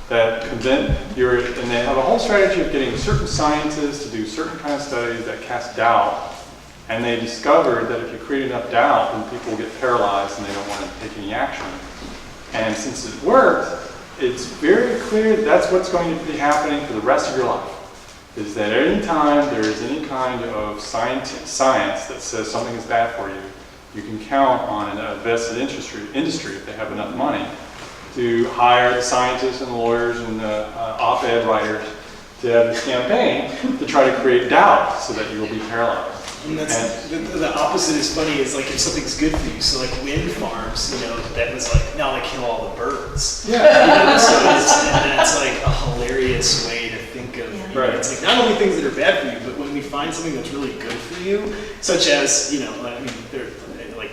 That and they have a whole strategy of getting certain scientists to do certain kind of studies that cast doubt. And they discovered that if you create enough doubt, then people get paralyzed and they don't want to take any action. And since it worked, it's very clear that that's what's going to be happening for the rest of your life. Is that any time there is any kind of science that says something is bad for you, you can count on a vested industry if they have enough money to hire the scientists and lawyers and op-ed writers to have this campaign to try to create doubt so that you will be paralyzed. And that's the opposite is funny is like if something's good for you. So like wind farms, that was like, now I kill all the birds. Yeah. And that's like a hilarious way to think of. Right. It's like not only things that are bad for you, but when we find something that's really good for you, such as there are like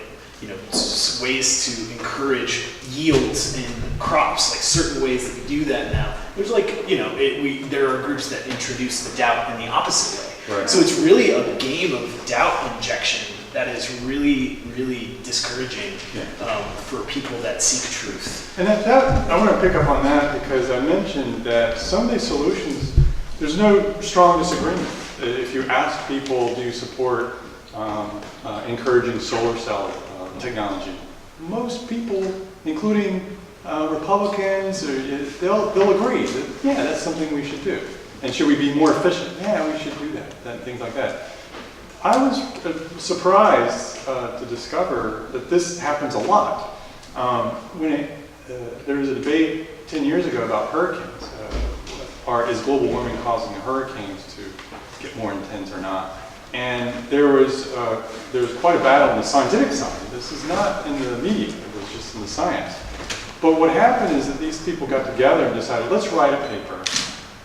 ways to encourage yields in crops, like certain ways that we do that now. There's like there are groups that introduce the doubt in the opposite way. Right. So it's really a game of doubt injection that is really, really discouraging for people that seek truth. And I want to pick up on that because I mentioned that some of these solutions, there's no strong disagreement. If you ask people, do you support encouraging solar cell technology? Most people, including Republicans, they'll agree that, yeah, that's something we should do. And should we be more efficient? Yeah, we should do that, things like that. I was surprised to discover that this happens a lot. When there was a debate 10 years ago about hurricanes. Is global warming causing the hurricanes to get more intense or not? And there was quite a battle on the scientific side. This is not in the media, it was just in the science. But what happened is that these people got together and decided, let's write a paper,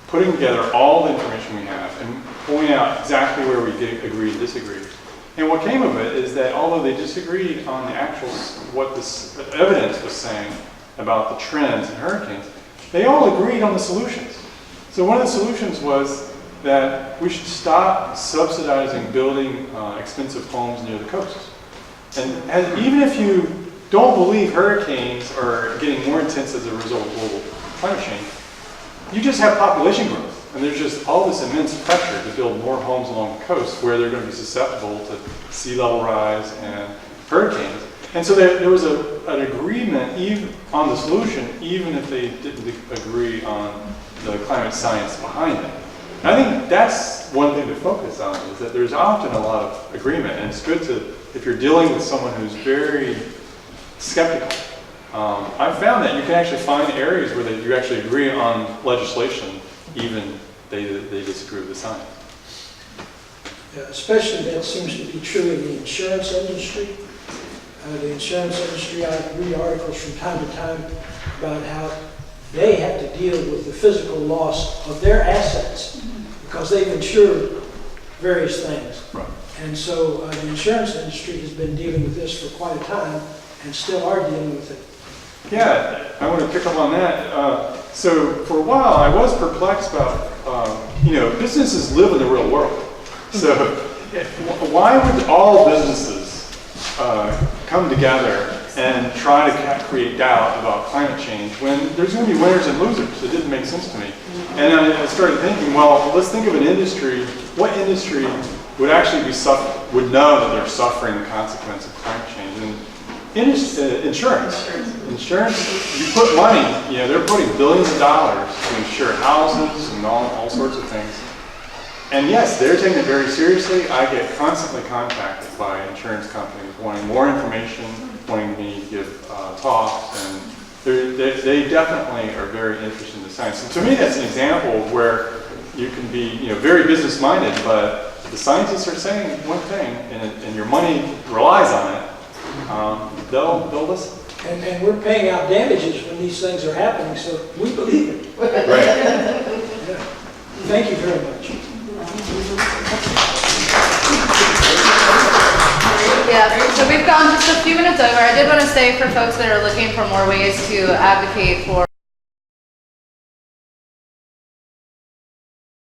putting together all the information we have and pointing out exactly where we agree and disagree. And what came of it is that although they disagreed on the actual, what this evidence was saying about the trends in hurricanes, they all agreed on the solutions. So one of the solutions was that we should stop subsidizing building expensive homes near the coasts. And even if you don't believe hurricanes are getting more intense as a result of global climate change, you just have population growth. And there's just all this immense pressure to build more homes along the coast where they're going to be susceptible to sea level rise and hurricanes. And so there was an agreement even on the solution, even if they didn't agree on the climate science behind it. And I think that's one thing to focus on, is that there's often a lot of agreement. And it's good to, if you're dealing with someone who's very skeptical, I've found that you can actually find areas where you actually agree on legislation, even they disagree with the science. Especially that seems to be true in the insurance industry. The insurance industry, I read articles from time to time about how they have to deal with the physical loss of their assets because they've insured various things. Right. And so the insurance industry has been dealing with this for quite a time and still are dealing with it. Yeah, I want to pick up on that. So for a while, I was perplexed about, businesses live in the real world. So why would all businesses come together and try to create doubt about climate change when there's going to be winners and losers? It didn't make sense to me. And I started thinking, well, let's think of an industry. What industry would actually would know that they're suffering the consequence of climate change? And insurance. Insurance, you put money, they're putting billions of dollars to insure houses and all sorts of things. And yes, they're taking it very seriously. I get constantly contacted by insurance companies wanting more information, wanting me to give talks, and they definitely are very interested in the science. And to me, that's an example of where you can be, very business-minded, but the scientists are saying one thing, and your money relies on it. They'll listen. And we're paying out damages when these things are happening, so we believe it. Right. Yeah. Thank you very much. Yeah, so we've gone just a few minutes over. I did want to say for folks that are looking for more ways to advocate for